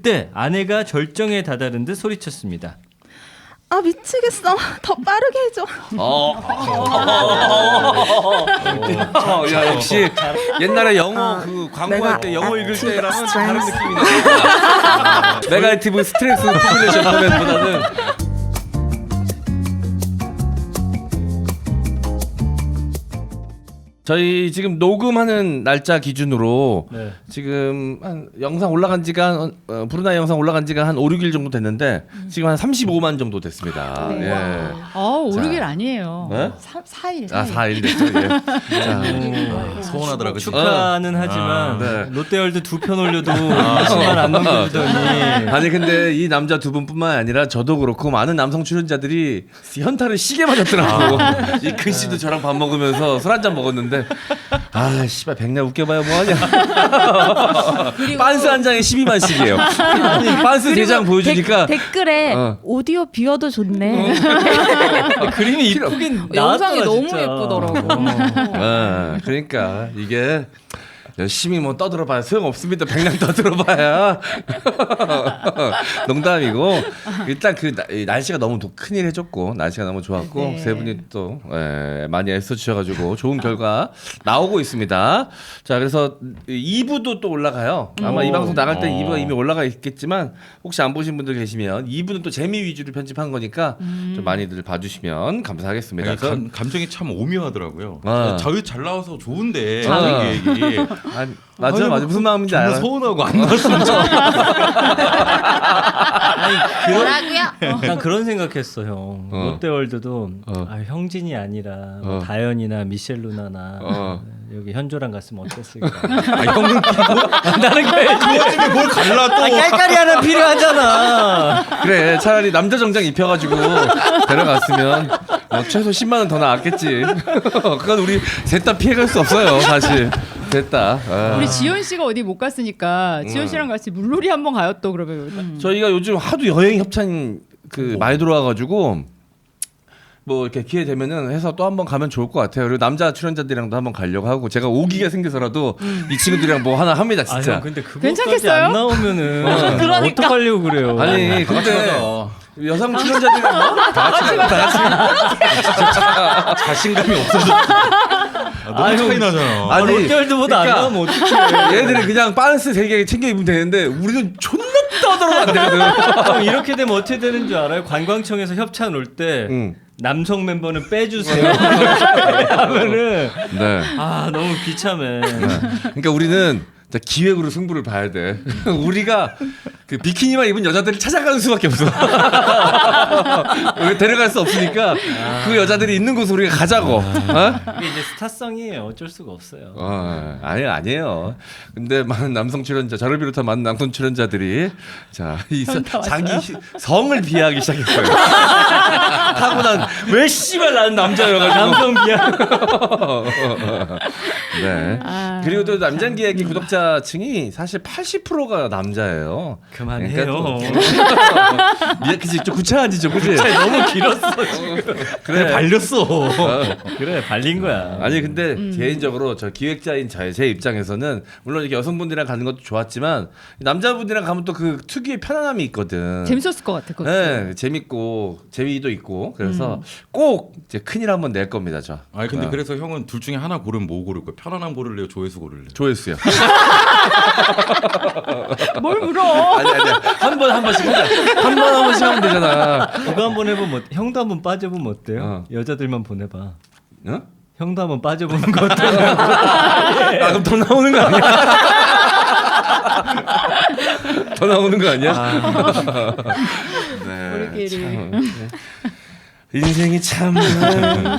그때 아내가 절정에 다다른 듯 소리쳤습니다. 아 미치겠어. 더 빠르게 해줘. 야 역시 옛날에 영어 그 광고할 때 영어 읽을 때랑은 다른 느낌이네. 네거티브 스트렝스 포뮬레이션 포맷보다는. 저희 지금 녹음하는 날짜 기준으로 네. 지금 한 영상 올라간 지가 브루나이 영상 올라간 지가 한 5, 6일 정도 됐는데 지금 한 35만 정도 됐습니다. 예. 5, 6일 아니에요. 네? 4일. 4일 됐죠. 예. 자, 서운하더라 그치? 축하는 하지만 네. 롯데월드 2편 올려도 20만 안 넘겨주더니 아니 근데 이 남자 두 분뿐만 아니라 저도 그렇고 많은 남성 출연자들이 현타를 시게 맞았더라고. 이 근씨도 저랑 밥 먹으면서 술 한잔 먹었는데 아 씨발 백날 웃겨봐야 뭐하냐. 빤스 한 장에 12만씩이에요. 빤스 3장 보여주니까 댓글에 오디오 비어도 좋네. 그림이 이쁘긴 영상이 나왔더라, 너무 진짜. 예쁘더라고. 그러니까 이게 열심히 뭐 떠들어봐야 소용없습니다. 백날 떠들어봐야. 농담이고 일단 그 날씨가 너무 큰일 해줬고 날씨가 너무 좋았고 네. 세 분이 또 많이 애써주셔가지고 좋은 결과 나오고 있습니다. 자 그래서 2부도 또 올라가요. 아마 이 방송 나갈 때 2부가 이미 올라가 있겠지만 혹시 안 보신 분들 계시면 2부는 또 재미 위주로 편집한 거니까 좀 많이들 봐주시면 감사하겠습니다. 감정이 참 오묘하더라고요. 자유 잘 나와서 좋은데 얘기. 맞아 무슨 마음인지 알아. 서운하고 안 나왔으면 뭐라고요? 난 그런 생각했어 형. 롯데월드도 형진이 아니라 뭐 다현이나 미셸 루나나 여기 현조랑 갔으면 어땠을까. 형은 나는 그거 뭘 갈라 또. 깔깔이 하나 필요하잖아. 그래 차라리 남자 정장 입혀가지고 데려갔으면 최소 10만 원 더 나왔겠지. 그건 우리 셋 다 피해갈 수 없어요 사실. 됐다. 우리 지현 씨가 어디 못 갔으니까 지현 씨랑 같이 물놀이 한번 가요 또 그러면. 저희가 요즘 하도 여행 협찬 많이 들어와가지고 뭐 이렇게 기회 되면은 해서 또 한번 가면 좋을 것 같아요. 그리고 남자 출연자들이랑도 한번 가려고 하고 제가 오기가 생겨서라도 이 친구들이랑 뭐 하나 합니다 진짜. 형, 근데 그거까지 괜찮겠어요? 안 나오면은 그러니까. 어떡하려고 그래요. 아니 근데 여성 출연자들이랑 다 같이 자신감이 없어졌어. 너무 차이 나잖아. 아니, 롯데월드보다 그러니까 안 나오면 어떡해. 얘들은 그냥 빤스 3개 챙겨 입으면 되는데 우리는 존나 떠들어도 안 되거든. 형, 이렇게 되면 어떻게 되는 줄 알아요? 관광청에서 협찬 올 때 남성 멤버는 빼주세요. 하면은 네. 아 너무 비참해. 그러니까 우리는 기획으로 승부를 봐야 돼. 우리가 그 비키니만 입은 여자들을 찾아가는 수밖에 없어. 우리 데려갈 수 없으니까 그 여자들이 있는 곳으로 우리가 가자고. 이게 이제 스타성이에요. 어쩔 수가 없어요. 아니에요. 근데 많은 남성 출연자, 저를 비롯한 많은 남성 출연자들이 이 자기 성을 비하하기 시작했어요. 타고난 왜 씨발 나는 남자여가지고 남성 비하. 네. 그리고 또 남장 기획이 구독자층이 사실 80%가 남자예요. 그만해요. 그치 좀 구차하지 좀 그치. 너무 길었어 지금. 그래 발렸어. 그래 발린 거야. 아니 근데 개인적으로 저 기획자인 제 입장에서는 물론 이렇게 여성분들이랑 가는 것도 좋았지만 남자분들이랑 가면 또 그 특유의 편안함이 있거든. 재밌었을 것 같아. 그것도. 네, 재밌고 재미도 있고 그래서 꼭 이제 큰일 한번 낼 겁니다 저. 아니 근데 그래서 형은 둘 중에 하나 고르면 뭐 고를 거야? 편안함 고를래요? 조회수 고를래요? 조회수요. 뭘 물어? 아니 한 번씩 하자. 한 번씩 하면 되잖아. 그거 한번 해보면 형도 한번 빠져보면 어때요? 여자들만 보내봐. 응? 형도 한번 빠져보는 거 어때요? 그럼 더 나오는 거 아니야? 더 나오는 거 아니야? 네. 우리끼리. 인생이 참.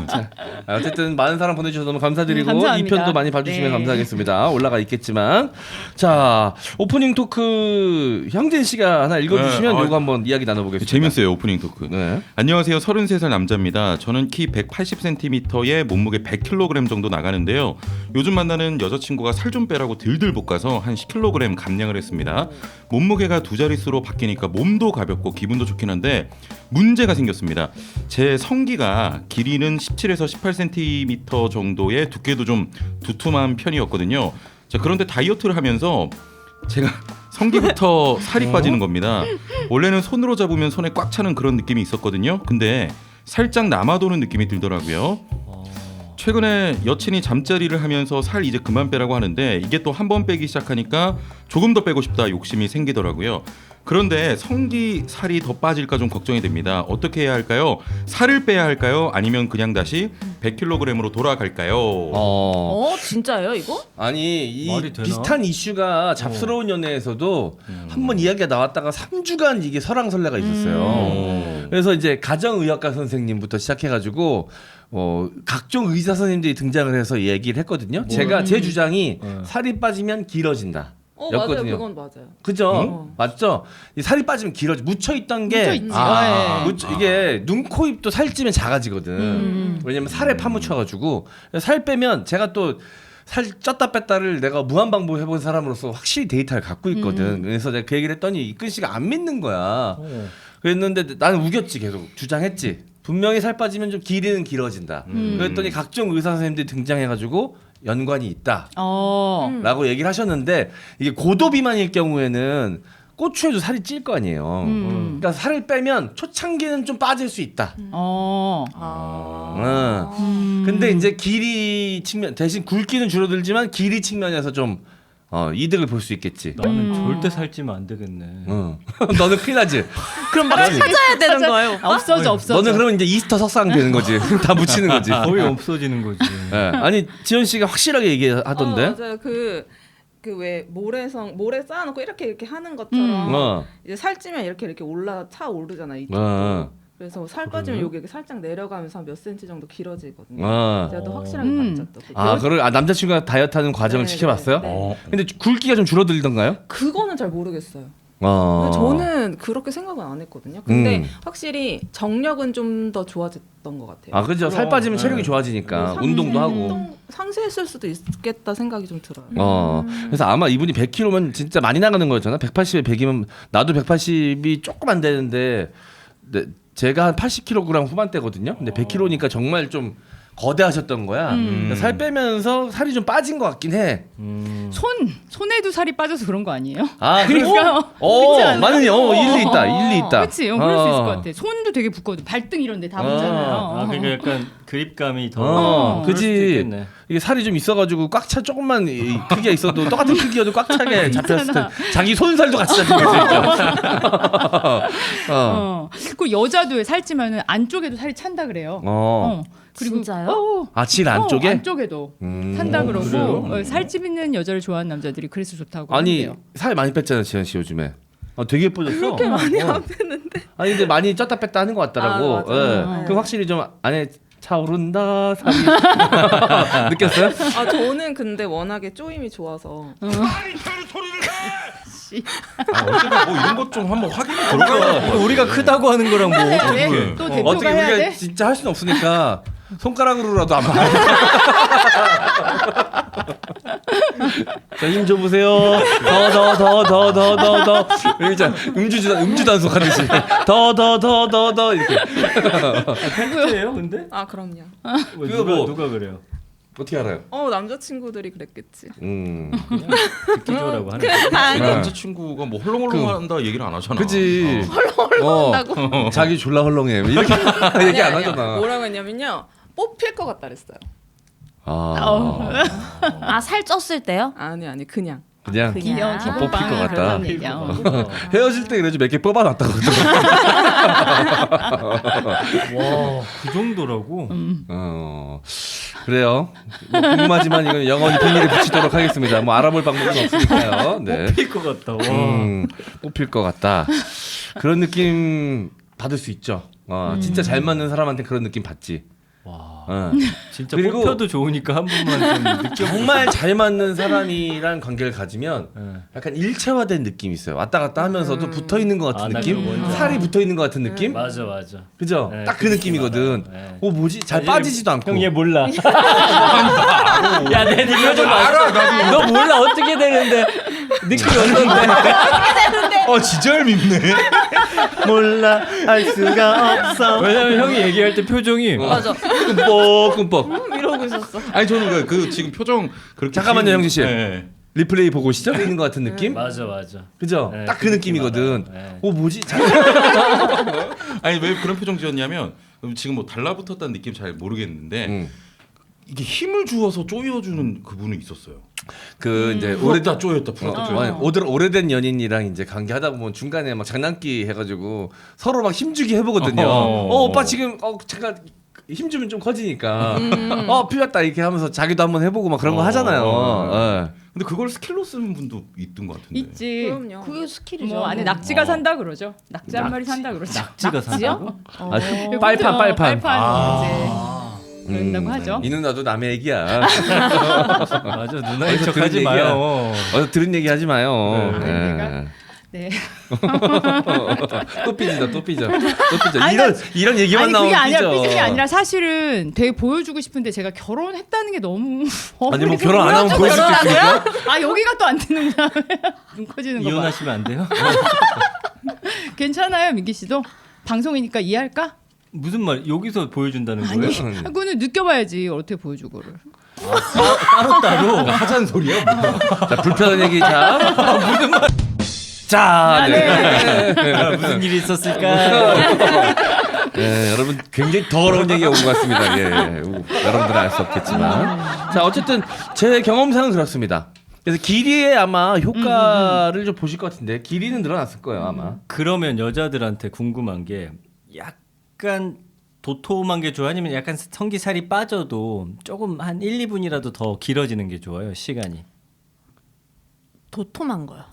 자, 어쨌든 많은 사랑 보내주셔서 너무 감사드리고 감사합니다. 2편도 많이 봐주시면 네. 감사하겠습니다. 올라가 있겠지만 자 오프닝 토크 형진 씨가 하나 읽어주시면 네, 이거 한번 이야기 나눠보겠습니다. 재밌어요 오프닝 토크. 네. 안녕하세요. 33살 남자입니다. 저는 키 180cm에 몸무게 100kg 정도 나가는데요. 요즘 만나는 여자친구가 살 좀 빼라고 들들 볶아서 한 10kg 감량을 했습니다. 몸무게가 두 자릿수로 바뀌니까 몸도 가볍고 기분도 좋긴 한데 문제가 생겼습니다. 제 성기가 길이는 17에서 18cm 정도의 두께도 좀 두툼한 편이었거든요. 자, 그런데 다이어트를 하면서 제가 성기부터 살이 빠지는 겁니다. 원래는 손으로 잡으면 손에 꽉 차는 그런 느낌이 있었거든요. 근데 살짝 남아도는 느낌이 들더라고요. 최근에 여친이 잠자리를 하면서 살 이제 그만 빼라고 하는데 이게 또 한 번 빼기 시작하니까 조금 더 빼고 싶다 욕심이 생기더라고요. 그런데 성기 살이 더 빠질까 좀 걱정이 됩니다. 어떻게 해야 할까요? 살을 빼야 할까요? 아니면 그냥 다시 100kg으로 돌아갈까요? 진짜예요 이거? 아니 이 말이 되나? 비슷한 이슈가 잡스러운 연애에서도 한번 이야기가 나왔다가 3주간 이게 설왕설래가 있었어요. 그래서 이제 가정의학과 선생님부터 시작해가지고 각종 의사 선생님들이 등장을 해서 얘기를 했거든요. 제 주장이 살이 빠지면 길어진다. 맞아요. 였거든요. 그건 맞아요. 그죠? 맞죠? 이 살이 빠지면 길어져. 묻혀 있던 게 묻혀있지. 이게 눈, 코, 입도 살찌면 작아지거든. 왜냐면 살에 파묻혀가지고 살 빼면 제가 또 살 쪘다 뺐다를 내가 무한 반복 해본 사람으로서 확실히 데이터를 갖고 있거든. 그래서 내가 그 얘기를 했더니 이근 씨가 안 믿는 거야. 그랬는데 나는 우겼지, 계속 주장했지. 분명히 살 빠지면 좀 길이는 길어진다. 그랬더니 각종 의사 선생님들이 등장해가지고 연관이 있다. 라고 얘기를 하셨는데 이게 고도 비만일 경우에는 고추에도 살이 찔 거 아니에요. 그러니까 살을 빼면 초창기는 좀 빠질 수 있다. 근데 이제 길이 측면 대신 굵기는 줄어들지만 길이 측면에서 좀 이득을 볼 수 있겠지. 나는 절대 살찌면 안 되겠네. 너는 큰일 나지. 그럼 막 찾아야 되는 거예요. 없어져. 너는 그러면 이제 이스터 석상 되는 거지. 다 묻히는 거지. 거의 없어지는 거지. 네. 아니 지현 씨가 확실하게 얘기하던데. 맞아요. 그 왜 모래 쌓아놓고 이렇게 하는 것처럼 이제 살찌면 이렇게 차오르잖아요. 이쪽도. 그래서 살 빠지면 여기 살짝 내려가면서 한 몇 센치 정도 길어지거든요. 제가 또 확실하게 봤죠. 또. 남자친구가 다이어트하는 과정을 네, 지켜봤어요? 네. 근데 굵기가 좀 줄어들던가요? 그거는 잘 모르겠어요. 저는 그렇게 생각은 안 했거든요. 근데 확실히 정력은 좀 더 좋아졌던 것 같아요. 그죠. 살 빠지면 체력이 좋아지니까 운동도 하고. 상쇄했을 수도 있겠다 생각이 좀 들어요. 그래서 아마 이분이 100kg면 진짜 많이 나가는 거였잖아. 180에 100이면 나도 180이 조금 안 되는데 제가 한 80kg 후반대거든요. 근데 100kg니까 정말 좀 거대하셨던 거야. 살 빼면서 살이 좀 빠진 것 같긴 해. 손에도 살이 빠져서 그런 거 아니에요? 그러니까 맞는 일리 있다. 일리 있다. 그렇지. 그럴 수 있을 것 같아. 손도 되게 두꺼워. 발등 이런 데 다 붙잖아요. 그러니까 약간 그립감이 더. 그지. 이게 살이 좀 있어가지고 꽉 차 조금만 크기가 있어도 똑같은 크기여도 꽉 차게 잡혔을 때 자기 손살도 같이 잡히게 있죠. 그 여자도 살찌면은 안쪽에도 살이 찬다 그래요. 그리고 진짜요? 질 안쪽에? 안쪽에도 산다 그러고 살찌는 여자를 좋아하는 남자들이 그래서 좋다고. 아니 하는데요. 살 많이 뺐잖아 지현 씨 요즘에. 되게 예뻐졌어. 그렇게 많이 안 뺐는데. 아니 근데 많이 쪘다 뺐다 하는 것 같더라고. 맞아요. 그 확실히 좀 안에 차오른다 살이 느꼈어요? 저는 근데 워낙에 쪼임이 좋아서. 어쨌든 뭐 이런 것 좀 한번 확인이 들어가. 우리가 크다고 하는 거랑 뭐 어떻게? 또 대표가 어떻게 해야 우리가 돼? 진짜 할 수는 없으니까 손가락으로라도 한번. 자, 힘 줘보세요. 더. 진짜 음주 단속 하듯이. 더 이렇게. 팩트예요, 근데? 그럼요. 그거 뭐- 누가 그래요? 어떻게 알아요? 남자친구들이 그랬겠지. 기조라고 하는. 남자친구가 뭐 헐렁헐렁한다 얘기를 안 하잖아. 그지. 헐렁헐렁한다고? 자기 졸라 헐렁해. 이렇게 얘기 안 하잖아. 뭐라고 했냐면요. 뽑힐 것 같다 그랬어요. 살 쪘을 때요? 아니 그냥. 그냥 그냥. 뽑힐 것 같다. 그런 얘기야. 헤어질 때 그래도 몇 개 뽑아놨다고 그러더라고. 와, 그 정도라고? 그래요. 뭐 궁금하지만 이건 영원히 비밀에 붙이도록 하겠습니다. 뭐 알아볼 방법은 없으니까요. 네. 뽑힐 것 같다. 와. 뽑힐 것 같다. 그런 느낌 받을 수 있죠. 진짜 잘 맞는 사람한테 그런 느낌 받지. 와. 진짜 그리고 뽑혀도 좋으니까 한 번만 좀 느껴. 정말 잘 맞는 사람이랑 관계를 가지면 약간 일체화된 느낌이 있어요. 왔다 갔다 하면서도 붙어 있는 것 같은 나 느낌? 그거 뭔지 살이 알아. 붙어 있는 것 같은 느낌? 맞아. 그죠? 네, 딱 그 느낌이거든. 네. 뭐지? 잘 빠지지도 않고. 형 얘 몰라. 야, 내 표정 알아. 너 몰라 어떻게 되는데 느낌이 어떤데? 진짜 얄밉네. 몰라 알 수가 없어. 왜냐면 형이 얘기할 때 표정이 맞아. 끔뻑. 이러고 있었어. 아니 저는 그 지금 표정 그렇게 잠깐만요, 형진 씨. 네. 리플레이 보고 시작되는 것 같은 느낌? 맞아. 그죠? 네, 딱 그 느낌이거든. 네. 뭐지? 아니 왜 그런 표정 지었냐면 지금 뭐 달라붙었다는 느낌 잘 모르겠는데 이게 힘을 주어서 쪼여주는 그분이 있었어요. 그 이제 풀었다 쪼였다 풀었다 쪼였다. 오래된 연인이랑 이제 관계하다 보면 중간에 막 장난기 해가지고 서로 막 힘주기 해보거든요. 어허. 오빠 지금 잠깐 힘주면 좀 커지니까 풀렸다 이렇게 하면서 자기도 한번 해보고 막 그런 거 하잖아요. 예. 근데 그걸 스킬로 쓰는 분도 있던 것 같은데. 있지. 그럼요. 그게 스킬이죠. 뭐 안에 낙지가 산다 그러죠. 낙지 한 마리 산다 그러죠. 낙지가 산다고? 빨판. 빨판 그런다고 하죠. 이 누나도 남의 얘기야. 맞아. 누나인 어디서 척하지 들은 얘기야. 마요. 어서 들은 얘기 하지 마요. 네. 예. 네. 또 삐진다. 아니, 이런 얘기만 아니 나오면 그게 아니라 삐져. 삐진 게 아니라 사실은 되게 보여주고 싶은데 제가 결혼했다는 게 너무 아니 뭐 결혼 안 하면 보일 수도 있으니까. 아 여기가 또 안 되는구나. 눈 커지는 거 봐. 이혼하시면 안 돼요? 괜찮아요, 민기 씨도 방송이니까 이해할까? 무슨 말? 여기서 보여준다는 아니, 거예요? 그거는 느껴봐야지 어떻게 보여주고를. 따로. 하자는 소리야? 자, 불편한 얘기 자. 무슨 말? 자, 네. 무슨 일이 있었을까? 네, 여러분 굉장히 더러운 얘기가 온 것 같습니다. 예, 여러분들은 알 수 없겠지만. 자, 어쨌든 제 경험상은 그렇습니다. 그래서 길이에 아마 효과를 좀 보실 것 같은데 길이는 늘어났을 거예요 아마. 그러면 여자들한테 궁금한 게 약간 도톰한 게 좋아요? 아니면 약간 성기살이 빠져도 조금 한 1, 2분이라도 더 길어지는 게 좋아요? 시간이. 도톰한 거요.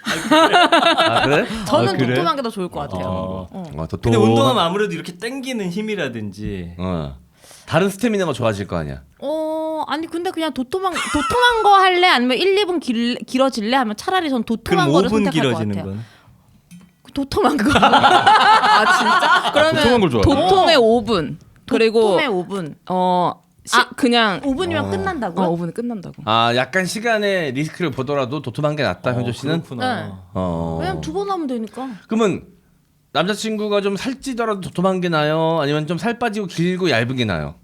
아 그래? 저는 그래? 도톰한 게 더 좋을 것 같아요. 근데 운동하면 아무래도 이렇게 당기는 힘이라든지 다른 스태미나가 좋아질 거 아니야. 아니 근데 그냥 도톰한 거 할래? 아니면 1, 2분 길어질래? 하면 차라리 전 도톰한 그럼 거를 5분 선택할 것 길어지는 같아요. 건? 도톰한 거. 아 진짜? 그러면 도톰한 걸 좋아해요? 도톰의 5분. 그리고 도톰의 5분. 그냥 5분이면 끝난다고요? 5분에 끝난다고. 아 약간 시간의 리스크를 보더라도 도톰한 게 낫다 현조 씨는. 그렇구나. 네. 어. 왜냐면 2번 하면 되니까. 그러면 남자친구가 좀 살찌더라도 도톰한 게 나요? 아니면 좀 살 빠지고 길고 얇은 게 나요?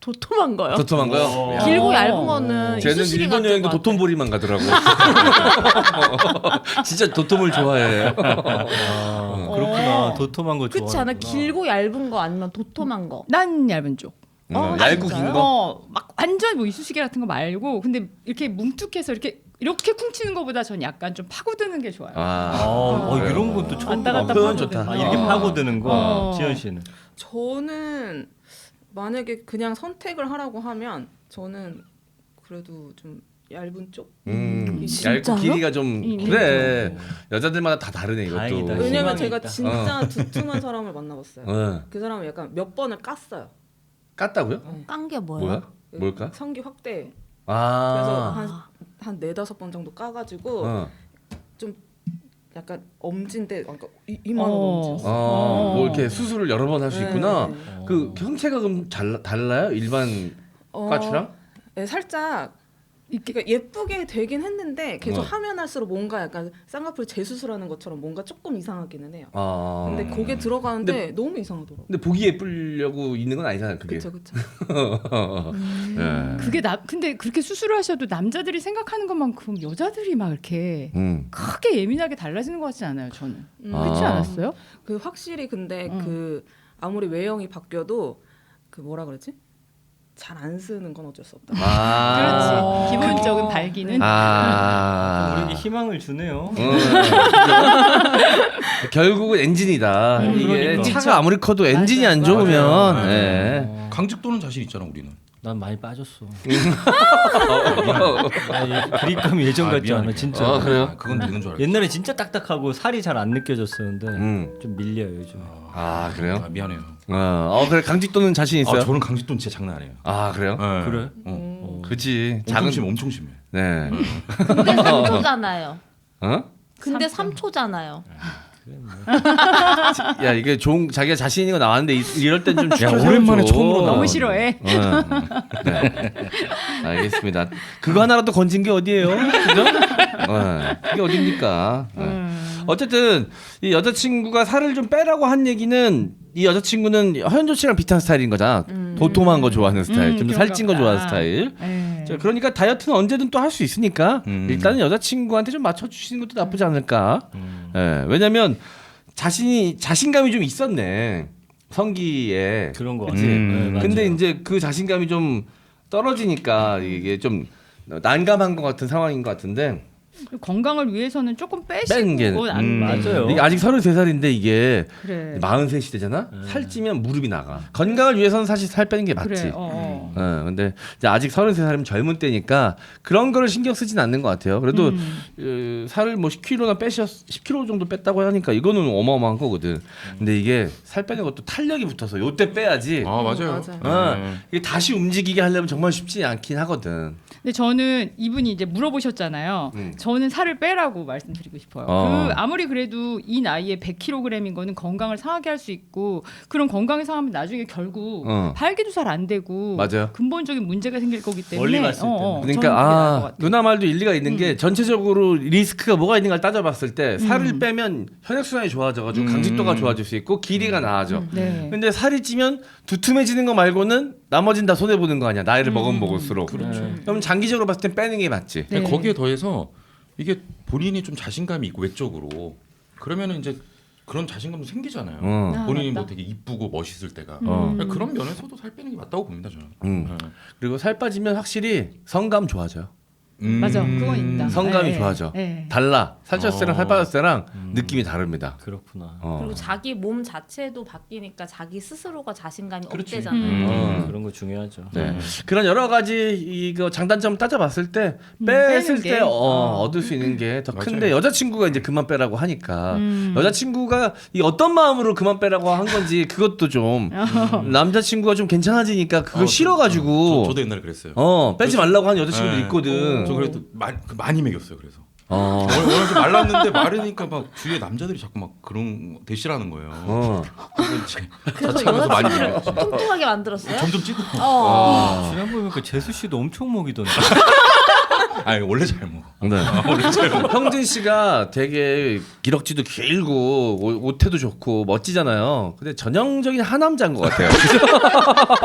도톰한 거요. 도톰한 거요? 야. 길고 얇은 거는 쟤는 이쑤시개 일본 같은 여행도 거 도톰보리만 가더라고. 진짜 도톰을 좋아해. 그렇구나. 도톰한 거 좋아. 그렇지 않아? 길고 얇은 거 아니면 도톰한 거. 난 얇은 쪽. 얇고 긴 거. 막 완전 뭐 이쑤시개 같은 거 말고 근데 이렇게 뭉툭해서 이렇게 쿵치는 거보다 전 약간 좀 파고드는 게 좋아요. 이런 것도 처음 왔다 갔다 표현 파고드는 좋다. 거. 이렇게 파고드는 거. 지현 씨는. 저는 만약에 그냥 선택을 하라고 하면 저는 그래도 좀 얇은 쪽. 얇고 진짜요? 길이가 좀 그래. 여자들마다 다 다르네 이것도. 다행이다. 왜냐면 희망이 제가 있다. 진짜 두툼한 사람을 만나봤어요. 어. 그 사람은 약간 몇 번을 깠어요. 깠다고요? 깐 게 뭐예요? 뭐야? 뭘까? 성기 확대. 아. 그래서 한 4-5번 정도 까가지고 어. 좀 약간 엄지인데 그러니까 이만한 엄지였어요. 뭐 이렇게 수술을 여러 번 할 수 네. 있구나. 그 형체가 그럼 달라요? 일반 까추랑? 네, 살짝 그러니까 예쁘게 되긴 했는데 계속 하면 할수록 뭔가 약간 쌍꺼풀 재수술하는 것처럼 뭔가 조금 이상하기는 해요. 근데 거기에 들어가는데 너무 이상하더라고. 근데 보기 예쁘려고 있는 건 아니잖아요, 그게. 그렇죠, 그렇죠. 예. 그게 근데 그렇게 수술을 하셔도 남자들이 생각하는 것만큼 여자들이 막 이렇게 크게 예민하게 달라지는 것 같지 않아요, 저는. 그렇지 않았어요? 그 확실히 근데 그 아무리 외형이 바뀌어도 그 뭐라 그러지? 잘 안 쓰는 건 어쩔 수 없다. 그렇지. 기본적인 발기는. 우리에게 희망을 주네요. 결국은 엔진이다. 이게 그러니까. 차가 아무리 커도 엔진이 안 좋으면 예. 강직도는 자신 있잖아 우리는. 난 많이 빠졌어. 그립감이 예전 같지 않아 진짜. 그래요? 그건 되는 줄 알았어. 옛날에 진짜 딱딱하고 살이 잘 안 느껴졌었는데 좀 밀려요 요즘. 아 그래요? 미안해요. 그래 강직도는 자신 있어요? 저는 강직도는 진짜 장난 아니에요. 아 그래요? 네. 그래? 그치. 엄청 심해. 네. 근데 3초잖아요. 어? 근데 3초잖아요. 야 이게 좋은 자기가 자신 있는 거 나왔는데 이럴 땐 좀 오랜만에 처음으로 나와. 너무 싫어해. 네. 알겠습니다. 그거 하나라도 건진 게 어디예요? 그죠? 그게 어딥니까? 어쨌든 이 여자친구가 살을 좀 빼라고 한 얘기는 이 여자친구는 현조 씨랑 비슷한 스타일인 거잖아. 도톰한 거 좋아하는 스타일, 좀 더 살찐 거 좋아하는 스타일. 네. 자, 그러니까 다이어트는 언제든 또 할 수 있으니까 일단은 여자친구한테 좀 맞춰주시는 것도 나쁘지 않을까. 예, 왜냐면 자신감이 좀 있었네 성기에. 그런 거 그치? 같아요. 네, 맞아요. 근데 이제 그 자신감이 좀 떨어지니까 이게 좀 난감한 것 같은 상황인 것 같은데. 건강을 위해서는 조금 빼는 게 빼시고 안 돼. 맞아요. 이게 아직 33살인데 이게 그래. 43시대잖아. 살찌면 무릎이 나가. 건강을 위해서는 사실 살 빼는 게 맞지. 그래. 근데 이제 아직 33살이면 젊은 때니까 그런 거를 신경 쓰진 않는 것 같아요. 그래도 살을 뭐 10kg나 10kg 정도 뺐다고 하니까 이거는 어마어마한 거거든. 근데 이게 살 빼는 것도 탄력이 붙어서 요때 빼야지. 아 맞아요. 맞아요. 이게 다시 움직이게 하려면 정말 쉽지 않긴 하거든. 근데 저는 이분이 이제 물어보셨잖아요. 저는 살을 빼라고 말씀드리고 싶어요. 그 아무리 그래도 이 나이에 100kg인 거는 건강을 상하게 할 수 있고 그런 건강이 상하면 나중에 결국 발기도 잘 안 되고 맞아요. 근본적인 문제가 생길 거기 때문에 멀리 봤을 때는. 그러니까 누나 말도 일리가 있는 게 전체적으로 리스크가 뭐가 있는가를 따져봤을 때 살을 빼면 혈액순환이 좋아져가지고 강직도가 좋아질 수 있고 길이가 나아져. 네. 근데 살이 찌면 두툼해지는 거 말고는 나머진 다 손해 보는 거 아니야. 나이를 먹으면 먹을수록. 그럼 장기적으로 봤을 땐 빼는 게 맞지. 네. 거기에 더해서 이게 본인이 좀 자신감이 있고 외적으로 그러면은 이제 그런 자신감도 생기잖아요. 본인이 맞다. 뭐 되게 이쁘고 멋있을 때가 어. 그런 면에서도 살 빼는 게 맞다고 봅니다 저는. 그리고 살 빠지면 확실히 성감 좋아져요. 맞아. 그건 있다. 성감이 네. 좋아져. 네. 달라. 살쪘을 때랑 살 빠졌을 때랑 느낌이 다릅니다. 그렇구나. 그리고 자기 몸 자체도 바뀌니까 자기 스스로가 자신감이 그렇지. 없대잖아요. 그런 거 중요하죠. 네. 그런 여러 가지 이거 장단점 따져봤을 때 뺐을 빼는 때 게. 얻을 수 있는 게 더 큰데 맞아요. 여자친구가 이제 그만 빼라고 하니까 여자친구가 이 어떤 마음으로 그만 빼라고 한 건지 그것도 좀 남자친구가 좀 괜찮아지니까 그거 싫어가지고 저도 옛날에 그랬어요. 빼지 말라고 하는 여자친구도 네. 있거든. 저 그래도 많이 먹였어요. 그래서 원래 좀 말랐는데 마르니까 막 주위에 남자들이 자꾸 막 그런 대시라는 거예요. 그래서 자취하면서 많이 여자친구를 먹였어요. 뚱뚱하게 만들었어요? 점점 찌고. 지난번에 보니까 재수 씨도 엄청 먹이던데. 아니 원래 잘 먹어. 네. 형진 씨가 되게 기럭지도 길고 옷태도 좋고 멋지잖아요. 근데 전형적인 하남자인 것 같아요.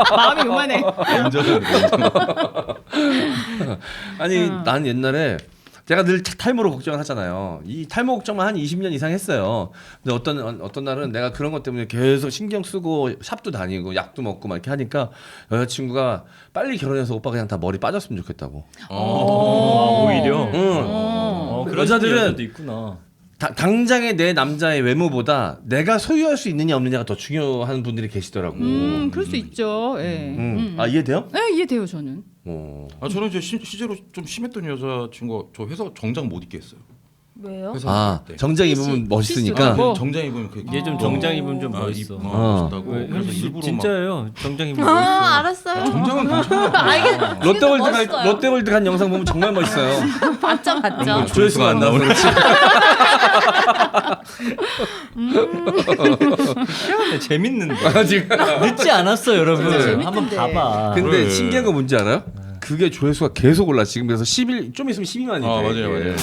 마음이 요만해. 남자는 아니 난 옛날에 제가 늘 탈모로 걱정을 하잖아요. 이 탈모 걱정만 한 20년 이상 했어요. 근데 어떤 날은 내가 그런 것 때문에 계속 신경 쓰고 샵도 다니고 약도 먹고 막 이렇게 하니까 여자친구가 빨리 결혼해서 오빠 그냥 다 머리 빠졌으면 좋겠다고. 오히려. 그런 여자들은 여자도 있구나. 당장의 내 남자의 외모보다 내가 소유할 수 있느냐 없느냐가 더 중요한 분들이 계시더라고. 그럴 수 있죠. 예. 아 이해돼요? 네, 이해돼요 저는. 저는 이제 실제로 좀 심했던 여자친구 저 회사 정장 못 입게 했어요. 왜요? 회사 때. 정장 입으면 멋있으니까. 뭐. 정장 입으면 그 얘 좀 정장 입으면 좀 멋있어. 멋있다고. 왜? 그래서 일부러 진짜예요. 정장 입으면 아 멋있어. 알았어요. 정장은 괜찮아요. 알겠. 롯데월드 간 영상 보면 정말 멋있어요. 봤죠. 조회수가 안 나오는 거지. 희한해. 재밌는데. 지금. 늦지 않았어 여러분. 진짜 재밌던데. 한번 봐봐. 근데 그래. 신기한 거 뭔지 알아요? 그게 조회수가 계속 올라. 지금 그래서 11, 좀 있으면 12만이 돼. 맞아요.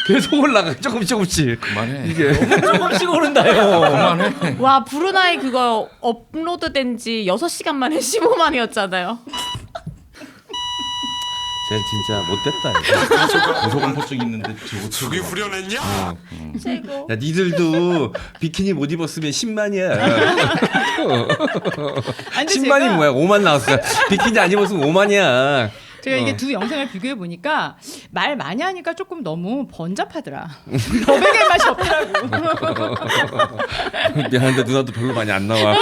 계속 올라가. 조금씩. 그만해. 이게 조금씩 오른다요. 그만해. 와 브루나이 그거 업로드된 지 6시간 만에 15만이었잖아요. 쟤 진짜 못됐다. 이거. 고소공포증 있는데 저기 후련했냐? 최고. 야, 니들도 비키니 못 입었으면 10만이야. 아니, 근데 10만이 제가- 뭐야? 5만 나왔어. 비키니 안 입었으면 5만이야. 제가 이게 두 영상을 비교해 보니까 말 많이 하니까 조금 너무 번잡하더라. 버베개 맛이 없더라고. 미안한데 누나도 별로 많이 안 나와.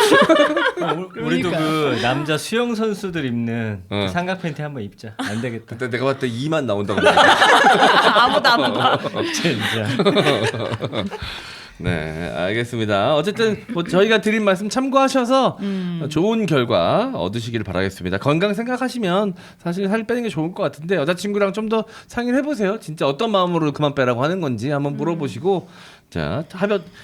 우리도 그러니까. 그 남자 수영 선수들 입는 어. 그 삼각 팬티 한번 입자. 안 되겠다. 그때 내가 봤을 때 2만 나온다고. 아무도 안 봐. 진짜. 네, 알겠습니다. 어쨌든 뭐 저희가 드린 말씀 참고하셔서 좋은 결과 얻으시길 바라겠습니다. 건강 생각하시면 사실 살 빼는 게 좋을 것 같은데 여자친구랑 좀 더 상의를 해보세요. 진짜 어떤 마음으로 그만 빼라고 하는 건지 한번 물어보시고 자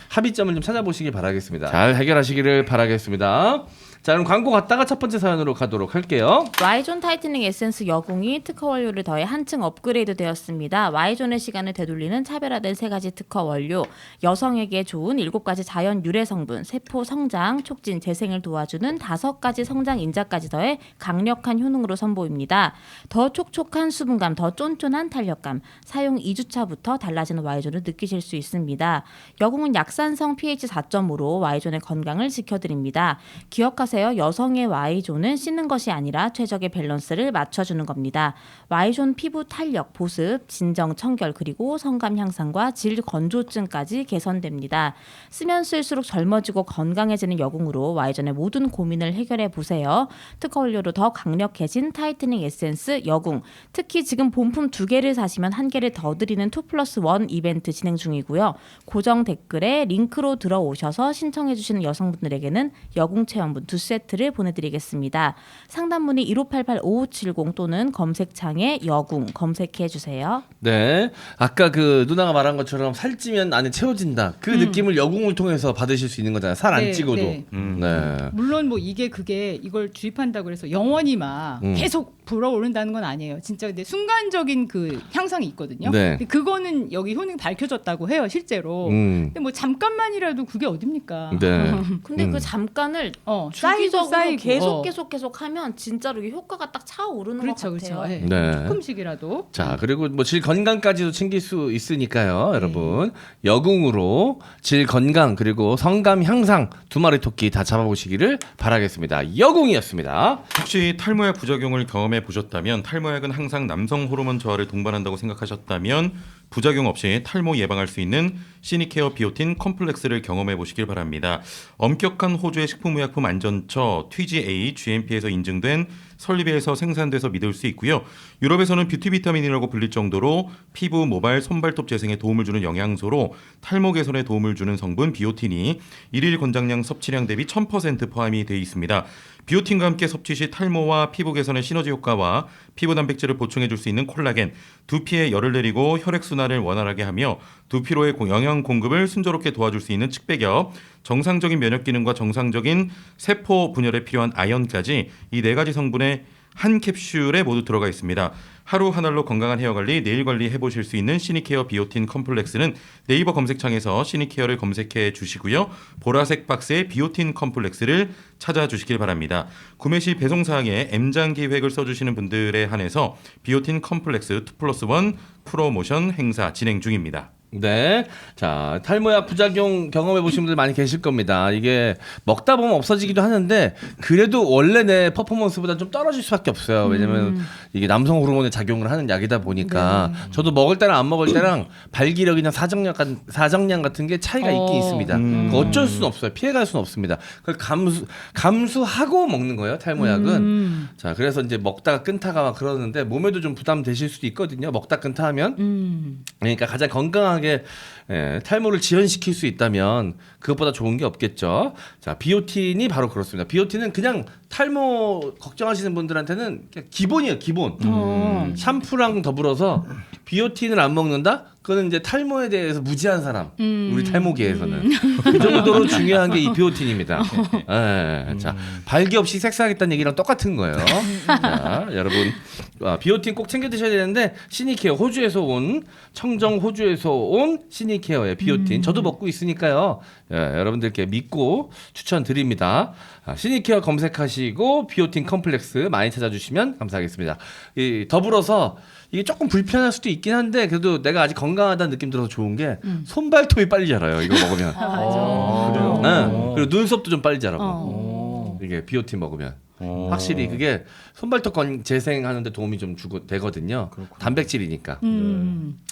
합의점을 좀 찾아보시길 바라겠습니다. 잘 해결하시기를 바라겠습니다. 자, 그럼 광고 갔다가 첫 번째 사연으로 가도록 할게요. Y존 타이트닝 에센스 여궁이 특허 원료를 더해 한층 업그레이드 되었습니다. Y존의 시간을 되돌리는 차별화된 3가지 특허 원료, 여성에게 좋은 7가지 자연 유래 성분, 세포 성장, 촉진, 재생을 도와주는 5가지 성장 인자까지 더해 강력한 효능으로 선보입니다. 더 촉촉한 수분감, 더 쫀쫀한 탄력감, 사용 2주차부터 달라지는 Y존을 느끼실 수 있습니다. 여궁은 약산성 pH 4.5로 Y존의 건강을 지켜드립니다. 기억하세요. 여성의 Y존은 씻는 것이 아니라 최적의 밸런스를 맞춰주는 겁니다. Y존 피부 탄력, 보습, 진정, 청결 그리고 성감 향상과 질 건조증까지 개선됩니다. 쓰면 쓸수록 젊어지고 건강해지는 여궁으로 Y존의 모든 고민을 해결해 보세요. 특허 원료로 더 강력해진 타이트닝 에센스 여궁. 특히 지금 본품 2개를 사시면 1개를 더 드리는 2+1 이벤트 진행 중이고요. 고정 댓글에 링크로 들어오셔서 신청해 주시는 여성분들에게는 여궁 체험분 2세트를 보내드리겠습니다. 상담 문의 1588-5570 또는 검색창에 여궁 검색해 주세요. 네, 아까 그 누나가 말한 것처럼 살찌면 안에 채워진다. 그 느낌을 여궁을 통해서 받으실 수 있는 거잖아요. 살 안 네, 찌고도. 네. 네. 물론 뭐 그게 이걸 주입한다고 해서 영원히 막 계속 불어오른다는 건 아니에요. 진짜 근데 순간적인 그 향상이 있거든요. 네. 근데 그거는 여기 효능이 밝혀졌다고 해요, 실제로. 근데 뭐 잠깐만이라도 그게 어딥니까? 네. 근데 그 잠깐을 쌓이고 주기적으로 계속 하면 진짜로 이 효과가 딱 차오르는 그렇죠, 것 같아요. 그렇죠. 예. 네. 조금씩이라도. 자, 그리고 뭐 질 건강까지도 챙길 수 있으니까요, 여러분. 여궁으로 질 건강 그리고 성감 향상 2마리 토끼 다 잡아보시기를 바라겠습니다. 여궁이었습니다. 혹시 탈모약 부작용을 경험해 보셨다면, 탈모약은 항상 남성 호르몬 저하를 동반한다고 생각하셨다면 부작용 없이 탈모 예방할 수 있는 시니케어 비오틴 컴플렉스를 경험해 보시길 바랍니다. 엄격한 호주의 식품의약품 안전처 TGA GMP에서 인증된 설립에서 생산돼서 믿을 수 있고요. 유럽에서는 뷰티 비타민이라고 불릴 정도로 피부, 모발, 손발톱 재생에 도움을 주는 영양소로 탈모 개선에 도움을 주는 성분 비오틴이 일일 권장량 섭취량 대비 1000% 포함이 되어 있습니다. 비오틴과 함께 섭취 시 탈모와 피부 개선의 시너지 효과와 피부 단백질을 보충해 줄 수 있는 콜라겐, 두피에 열을 내리고 혈액순환을 원활하게 하며 두피로의 영양 공급을 순조롭게 도와줄 수 있는 측백엽, 정상적인 면역 기능과 정상적인 세포 분열에 필요한 아연까지 이 4가지 성분의 한 캡슐에 모두 들어가 있습니다. 하루 한 알로 건강한 헤어관리, 네일관리 해보실 수 있는 시니케어 비오틴 컴플렉스는 네이버 검색창에서 시니케어를 검색해 주시고요. 보라색 박스에 비오틴 컴플렉스를 찾아주시길 바랍니다. 구매 시 배송사항에 M장기 획을 써주시는 분들에 한해서 비오틴 컴플렉스 2+1 프로모션 행사 진행 중입니다. 네. 자, 탈모약 부작용 경험해 보신 분들 많이 계실 겁니다. 이게 먹다 보면 없어지기도 하는데 그래도 원래 내 퍼포먼스보다 좀 떨어질 수밖에 없어요. 왜냐면 이게 남성 호르몬의 작용을 하는 약이다 보니까 저도 먹을 때랑 안 먹을 때랑 발기력이나 사정량 같은 게 차이가 있긴 있습니다. 그거 어쩔 수는 없어요. 피해갈 수는 없습니다. 그걸 감수하고 먹는 거예요. 탈모약은. 자, 그래서 이제 먹다가 끊다가 막 그러는데 몸에도 좀 부담 되실 수도 있거든요. 먹다 끊다 하면. 그러니까 가장 건강하게 탈모를 지연시킬 수 있다면 그것보다 좋은 게 없겠죠. 자, 비오틴이 바로 그렇습니다. 비오틴은 그냥 탈모 걱정하시는 분들한테는 그냥 기본이에요, 기본. 샴푸랑 더불어서 비오틴을 안 먹는다? 그거는 이제 탈모에 대해서 무지한 사람, 우리 탈모계에서는 그 정도로 중요한 게 이 비오틴입니다. 자, 발기 없이 섹스하겠다는 얘기랑 똑같은 거예요. 자, 여러분 비오틴 꼭 챙겨 드셔야 되는데 시니케어 호주에서 온 청정 호주에서 온 시니케어의 비오틴 저도 먹고 있으니까요. 여러분들께 믿고 추천드립니다. 시니케어 검색하시고 비오틴 컴플렉스 많이 찾아주시면 감사하겠습니다. 더불어서 이게 조금 불편할 수도 있긴 한데 그래도 내가 아직 건강하다는 느낌 들어서 좋은 게 손발톱이 빨리 자라요. 이거 먹으면. 그래요? 네. 그리고 눈썹도 좀 빨리 자라고. 이게 비오틴 먹으면. 확실히 그게 손발톱 재생하는데 도움이 좀 되거든요. 단백질이니까.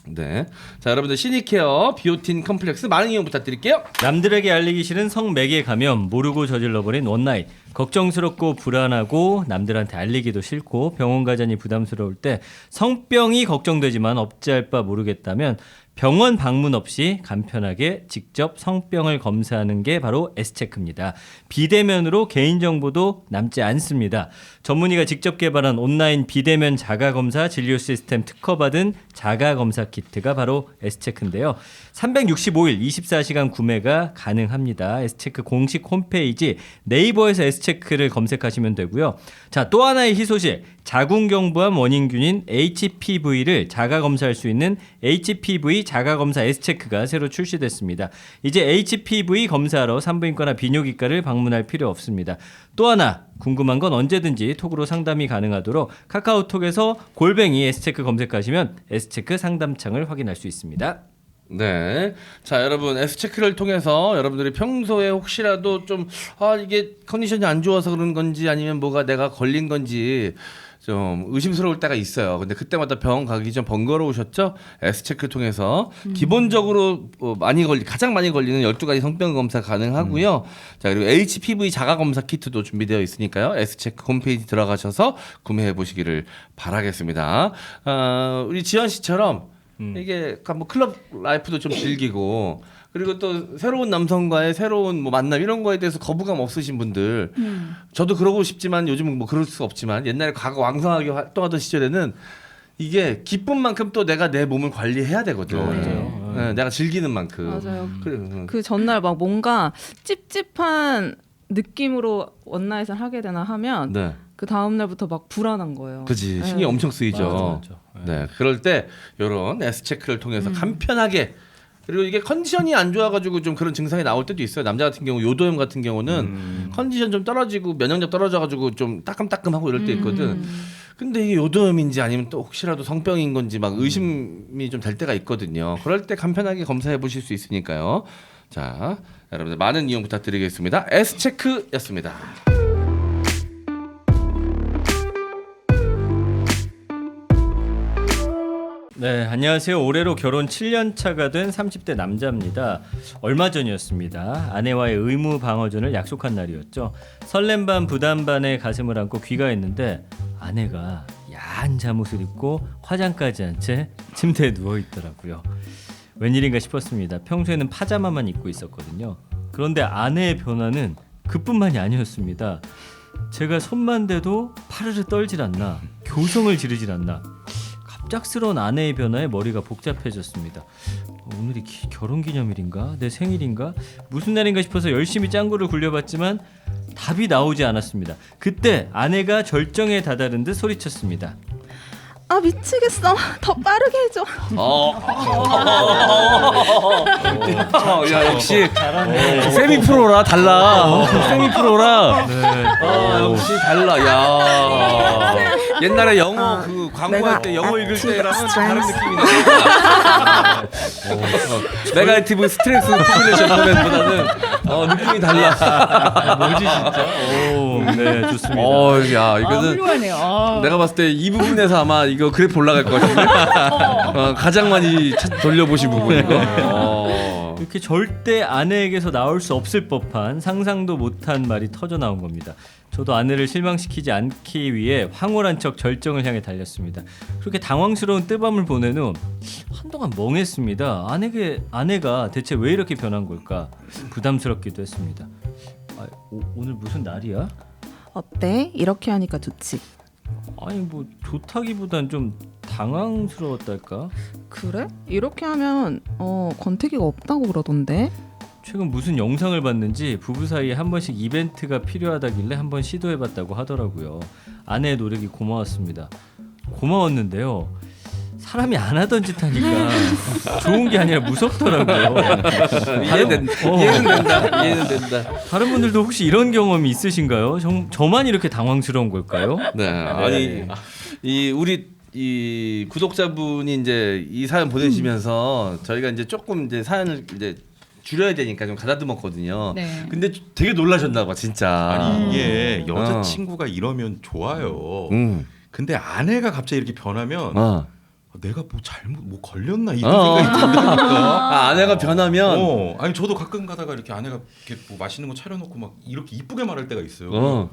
네. 자, 여러분들 시니케어 비오틴 컴플렉스 많은 이용 부탁드릴게요. 남들에게 알리기 싫은 성매개 감염 모르고 저질러버린 원나잇. 걱정스럽고 불안하고 남들한테 알리기도 싫고 병원 가자니 부담스러울 때 성병이 걱정되지만 어찌할 바 모르겠다면 병원 방문 없이 간편하게 직접 성병을 검사하는 게 바로 S체크입니다. 비대면으로 개인정보도 남지 않습니다. 전문의가 직접 개발한 온라인 비대면 자가검사 진료 시스템 특허받은 자가검사 키트가 바로 S체크인데요. 365일 24시간 구매가 가능합니다. S체크 공식 홈페이지 네이버에서 S체크를 검색하시면 되고요. 자, 또 하나의 희소식. 자궁경부암 원인균인 HPV를 자가검사할 수 있는 HPV 자가검사 S체크가 새로 출시됐습니다. 이제 HPV 검사하러 산부인과나 비뇨기과를 방문할 필요 없습니다. 또 하나 궁금한 건 언제든지 톡으로 상담이 가능하도록 카카오톡에서 @ S체크 검색하시면 S체크 상담창을 확인할 수 있습니다. 네. 자, 여러분 S체크를 통해서 여러분들이 평소에 혹시라도 좀 이게 컨디션이 안 좋아서 그런 건지 아니면 뭐가 내가 걸린 건지 좀 의심스러울 때가 있어요. 근데 그때마다 병원 가기 좀 번거로우셨죠? S체크 통해서 기본적으로 가장 많이 걸리는 12가지 성병 검사 가능하고요. 자, 그리고 HPV 자가 검사 키트도 준비되어 있으니까요. S체크 홈페이지 들어가셔서 구매해 보시기를 바라겠습니다. 우리 지연 씨처럼 이게 뭐 클럽 라이프도 좀 즐기고 그리고 또 새로운 남성과의 새로운 뭐 만남 이런 거에 대해서 거부감 없으신 분들 저도 그러고 싶지만 요즘은 뭐 그럴 수 없지만 옛날에 과거 왕성하게 활동하던 시절에는 이게 기쁜 만큼 또 내가 내 몸을 관리해야 되거든. 맞아요. 네, 내가 즐기는 만큼. 맞아요. 그래, 그 전날 막 뭔가 찝찝한 느낌으로 원나잇을 하게 되나 하면 네. 그 다음 날부터 막 불안한 거예요. 그지 네. 신경 엄청 쓰이죠. 맞아. 네, 그럴 때 이런 S체크를 통해서 간편하게 그리고 이게 컨디션이 안 좋아가지고 좀 그런 증상이 나올 때도 있어요. 남자 같은 경우 요도염 같은 경우는 컨디션 좀 떨어지고 면역력 떨어져가지고 좀 따끔따끔하고 이럴 때 있거든. 근데 이게 요도염인지 아니면 또 혹시라도 성병인 건지 막 의심이 좀 될 때가 있거든요. 그럴 때 간편하게 검사해 보실 수 있으니까요. 자, 여러분들 많은 이용 부탁드리겠습니다. S체크였습니다. 네, 안녕하세요. 올해로 결혼 7년 차가 된 30대 남자입니다. 얼마 전이었습니다. 아내와의 의무 방어전을 약속한 날이었죠. 설렘 반 부담 반의 가슴을 안고 귀가했는데 아내가 야한 잠옷을 입고 화장까지 한 채 침대에 누워 있더라고요. 웬일인가 싶었습니다. 평소에는 파자마만 입고 있었거든요. 그런데 아내의 변화는 그뿐만이 아니었습니다. 제가 손만 대도 파르르 떨질 않나, 교성을 지르질 않나. 갑작스러운 아내의 변화에 머리가 복잡해졌습니다. 오늘이 결혼기념일인가? 내 생일인가? 무슨 날인가 싶어서 열심히 짱구를 굴려봤지만 답이 나오지 않았습니다. 그때 아내가 절정에 다다른 듯 소리쳤습니다. 아 미치겠어. 더 빠르게 해줘. 야 역시 세미 프로라 달라. 세미 프로라. 역시 달라. 야 옛날에 영어 그 광고할 때 영어 읽을 때랑은 다른 느낌이 나. 네거티브 스트렝스 포뮬레이션 보면보다는 느낌이 달라. 뭐지 진짜? 오, 네 좋습니다. 야 이거는 훌륭하네요. 내가 봤을 때 이 부분에서 아마 이거 그래프 올라갈 것 같은데 가장 많이 돌려보신 부분이고. 이렇게 절대 아내에게서 나올 수 없을 법한 상상도 못한 말이 터져 나온 겁니다. 저도 아내를 실망시키지 않기 위해 황홀한 척 절정을 향해 달렸습니다. 그렇게 당황스러운 뜨밤을 보낸 후 한동안 멍했습니다. 아내가 대체 왜 이렇게 변한 걸까? 부담스럽기도 했습니다. 오늘 무슨 날이야? 어때? 이렇게 하니까 좋지. 아니 뭐 좋다기보단 좀 당황스러웠달까? 그래? 이렇게 하면 권태기가 없다고 그러던데. 최근 무슨 영상을 봤는지 부부 사이에 한 번씩 이벤트가 필요하다길래 한번 시도해봤다고 하더라고요. 아내의 노력이 고마웠습니다. 고마웠는데요. 사람이 안 하던 짓 하니까 좋은 게 아니라 무섭더라고요. 이해는 된다. 다른 분들도 혹시 이런 경험이 있으신가요? 저만 이렇게 당황스러운 걸까요? 네, 아니 우리 구독자분이 이제 이 사연 보내시면서 저희가 이제 조금 이제 사연을 이제 줄여야 되니까 좀 가다듬었거든요. 네. 근데 되게 놀라셨나 봐, 진짜. 아니 이게 여자친구가 이러면 좋아요. 근데 아내가 갑자기 이렇게 변하면 내가 뭐 잘못 뭐 걸렸나 이런 생각이 든다니까. 아내가 변하면 아니 저도 가끔 가다가 이렇게 아내가 이렇게 뭐 맛있는 거 차려놓고 막 이렇게 이쁘게 말할 때가 있어요.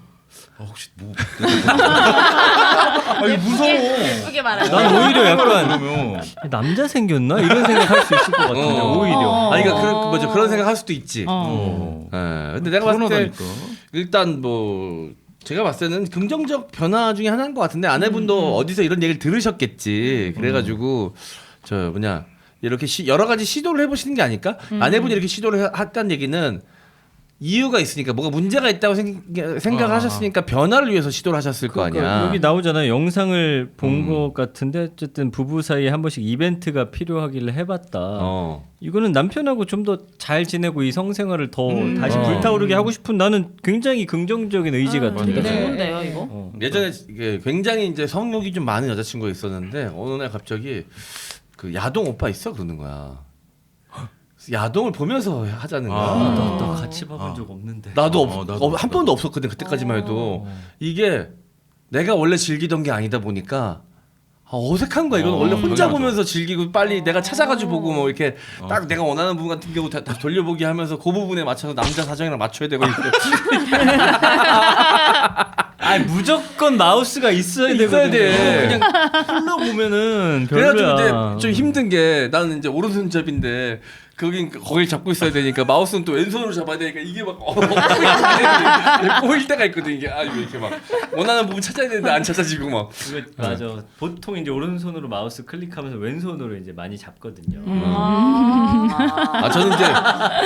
혹시 뭐 아니 무서워. 예쁘게 말하는. 난 오히려 약간 그러면 남자 생겼나 이런 생각할 수 있을 것 같은데 오히려. 아니 그러니까 그런 생각할 수도 있지. 어. 예. 근데 내가 봤을 때 불안하다니까. 일단 뭐 제가 봤을 때는 긍정적 변화 중에 하나인 것 같은데 아내분도 어디서 이런 얘기를 들으셨겠지. 그래가지고 저 뭐냐 이렇게 여러 가지 시도를 해보시는 게 아닐까? 아내분이 이렇게 시도를 했다는 얘기는 이유가 있으니까 뭐가 문제가 있다고 생각을 하셨으니까 변화를 위해서 시도를 하셨을 거 아니야. 여기 나오잖아요. 영상을 본 것 같은데 어쨌든 부부 사이에 한 번씩 이벤트가 필요하길래 해봤다. 이거는 남편하고 좀 더 잘 지내고 이 성생활을 더 다시 불타오르게 하고 싶은 나는 굉장히 긍정적인 의지 같은데. 되게 좋은데요 이거. 예전에 이게 굉장히 이제 성욕이 좀 많은 여자친구가 있었는데 어느 날 갑자기 그 야동 오빠 있어 그러는 거야. 야동을 보면서 하자는 거야. 나 같이 봐본 적 없는데. 나도 나도 한 번도 없었거든 그때까지만 해도. 이게 내가 원래 즐기던 게 아니다 보니까 어색한 거야. 이건 원래 혼자 당연하죠. 보면서 즐기고 빨리 내가 찾아가지고 보고 뭐 이렇게 딱 내가 원하는 부분 같은 경우 다 돌려보기 하면서 그 부분에 맞춰서 남자 사정이랑 맞춰야 되고 아니 무조건 마우스가 있어야 있어야 되거든. 돼. 그냥 흘러 보면은 그래가지고 별로야. 이제 좀 힘든 게 나는 이제 오른손잡인데 거길 잡고 있어야 되니까 마우스는 또 왼손으로 잡아야 되니까 이게 막 꼬일 때가 있거든. 이게 왜 이렇게 막 원하는 부분 찾아야 되는데 안 찾아지고 막. 맞아. 보통 이제 오른손으로 마우스 클릭하면서 왼손으로 이제 많이 잡거든요. 저는 이제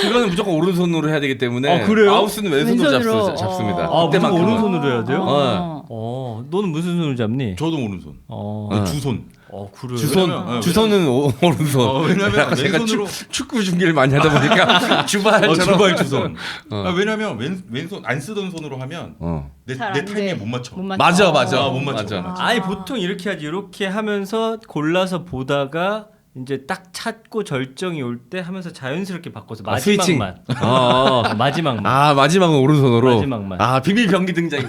그거는 무조건 오른손으로 해야 되기 때문에 아, 그래요? 마우스는 왼손으로 왼손으로. 잡습니다. 아, 무조건 그때만큼은. 오른손으로 해야 돼요? 어. 너는 무슨 손으로 잡니? 저도 오른손. 어. 주손. 그래. 주손은 오른손. 왜냐면 제가 왼손으로 축구 중계를 많이 하다 보니까 주발처럼. 주발 주손. 왜냐면 왼손 안 쓰던 손으로 하면 내 잘안 타이밍에 돼. 못 맞춰. 못 맞춰. 맞아. 못 맞춰. 아니 보통 이렇게 하지. 이렇게 하면서 골라서 보다가 이제 딱 찾고 절정이 올 때 하면서 자연스럽게 바꿔서 스위칭. 마지막만. 마지막만. 마지막은 오른손으로. 마지막만. 비밀 병기 등장.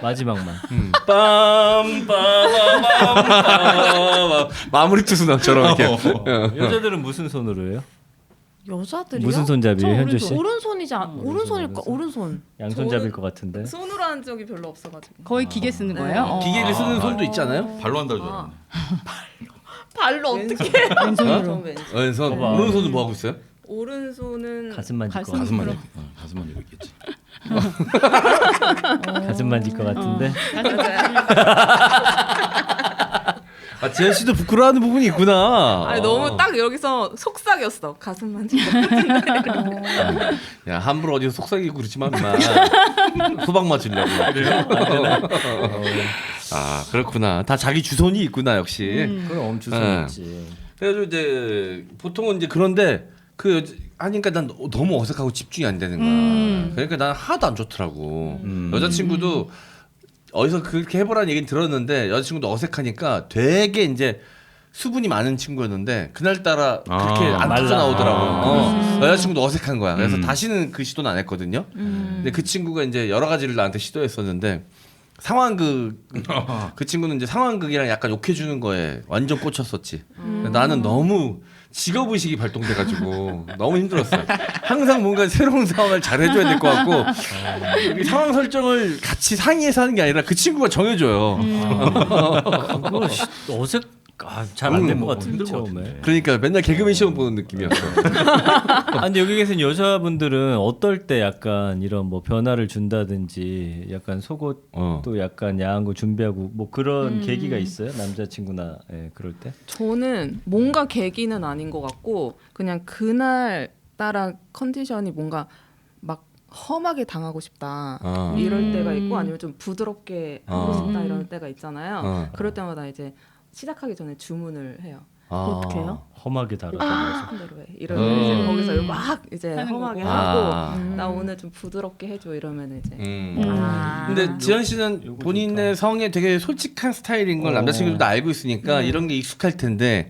마지막만. 빰빰빰빰 마무리 투수처럼 이렇게. 여자들은 무슨 손으로 해요? 여자들이요? 무슨 손잡이에요, 현주 씨? 오른손이지 오른손일까? 오른손. 양손잡일 저는 것 같은데. 손으로 한 적이 별로 없어가지고. 거의 기계 쓰는 거예요? 기계를 쓰는 손도 있잖아요. 발로 한다고 줄 알았네. 발로 어떻게? 왼손으로. 왼손. 봐봐. 오른손은 뭐 하고 있어요? 오른손은 가슴 만질 것 가슴. 같은데. 가슴만 이고 있겠지. 가슴 만질 것 같은데. 지현 씨도 부끄러워하는 부분이 있구나. 아니 너무 딱 여기서 속삭였어. 가슴 만지고. 야 함부로 어디서 속삭이고 그러지 마. 소방 맞으려고. 그렇구나. 다 자기 주손이 있구나 역시. 그럼 주소였지. 그래가지고 이제 보통은 이제 그런데 하니까 난 너무 어색하고 집중이 안 되는 거야. 그러니까 난 하나도 안 좋더라고. 여자친구도 어디서 그렇게 해보라는 얘기는 들었는데 여자친구도 어색하니까 되게 이제 수분이 많은 친구였는데 그날따라 그렇게 안 터져나오더라고. 여자친구도 어색한 거야. 그래서 다시는 그 시도는 안 했거든요. 근데 그 친구가 이제 여러 가지를 나한테 시도했었는데 상황극 그 친구는 이제 상황극이랑 약간 욕해주는 거에 완전 꽂혔었지. 나는 너무 직업의식이 발동돼가지고 너무 힘들었어요. 항상 뭔가 새로운 상황을 잘 해줘야 될 것 같고 이 상황 설정을 같이 상의해서 하는 게 아니라 그 친구가 정해줘요. 그거 잘 안 된 것 같은데 처음에. 그러니까 맨날 개그맨 시험 보는 느낌이었어. 근데 여기 계신 여자분들은 어떨 때 약간 이런 뭐 변화를 준다든지 약간 속옷 또 약간 야한 거 준비하고 뭐 그런 계기가 있어요? 남자친구나 그럴 때? 저는 뭔가 계기는 아닌 것 같고 그냥 그날 따라 컨디션이 뭔가 막 험하게 당하고 싶다 이럴 때가 있고 아니면 좀 부드럽게 하고 싶다 이럴 때가 있잖아요. 그럴 때마다 이제 시작하기 전에 주문을 해요. 어떻게 해요? 험하게 다루다. 싶은 대로 해. 이러면 이제 거기서 막 이제 하는 험하게 거고. 하고 나 오늘 좀 부드럽게 해줘 이러면 이제 근데 지현 씨는 본인의 성에 되게 솔직한 스타일인 걸 남자친구들도 알고 있으니까 이런 게 익숙할 텐데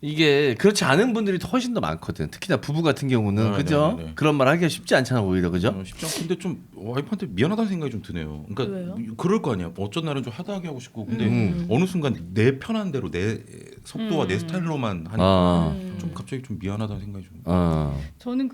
이게 그렇지 않은 분들이 훨씬 더 많거든. 특히나 부부 같은 경우는 그죠? 네. 그런 말 하기가 쉽지 않잖아 오히려 그죠? 쉽지 않고 근데 좀 와이프한테 미안하다는 생각이 좀 드네요. 그러니까 왜요? 그럴 거 아니야. 어쩐 날은 좀 하다하게 하고 싶고 근데 어느 순간 내 편한 대로 내 속도와 내 스타일로만 하니까 좀 갑자기 좀 미안하다는 생각이 좀. 저는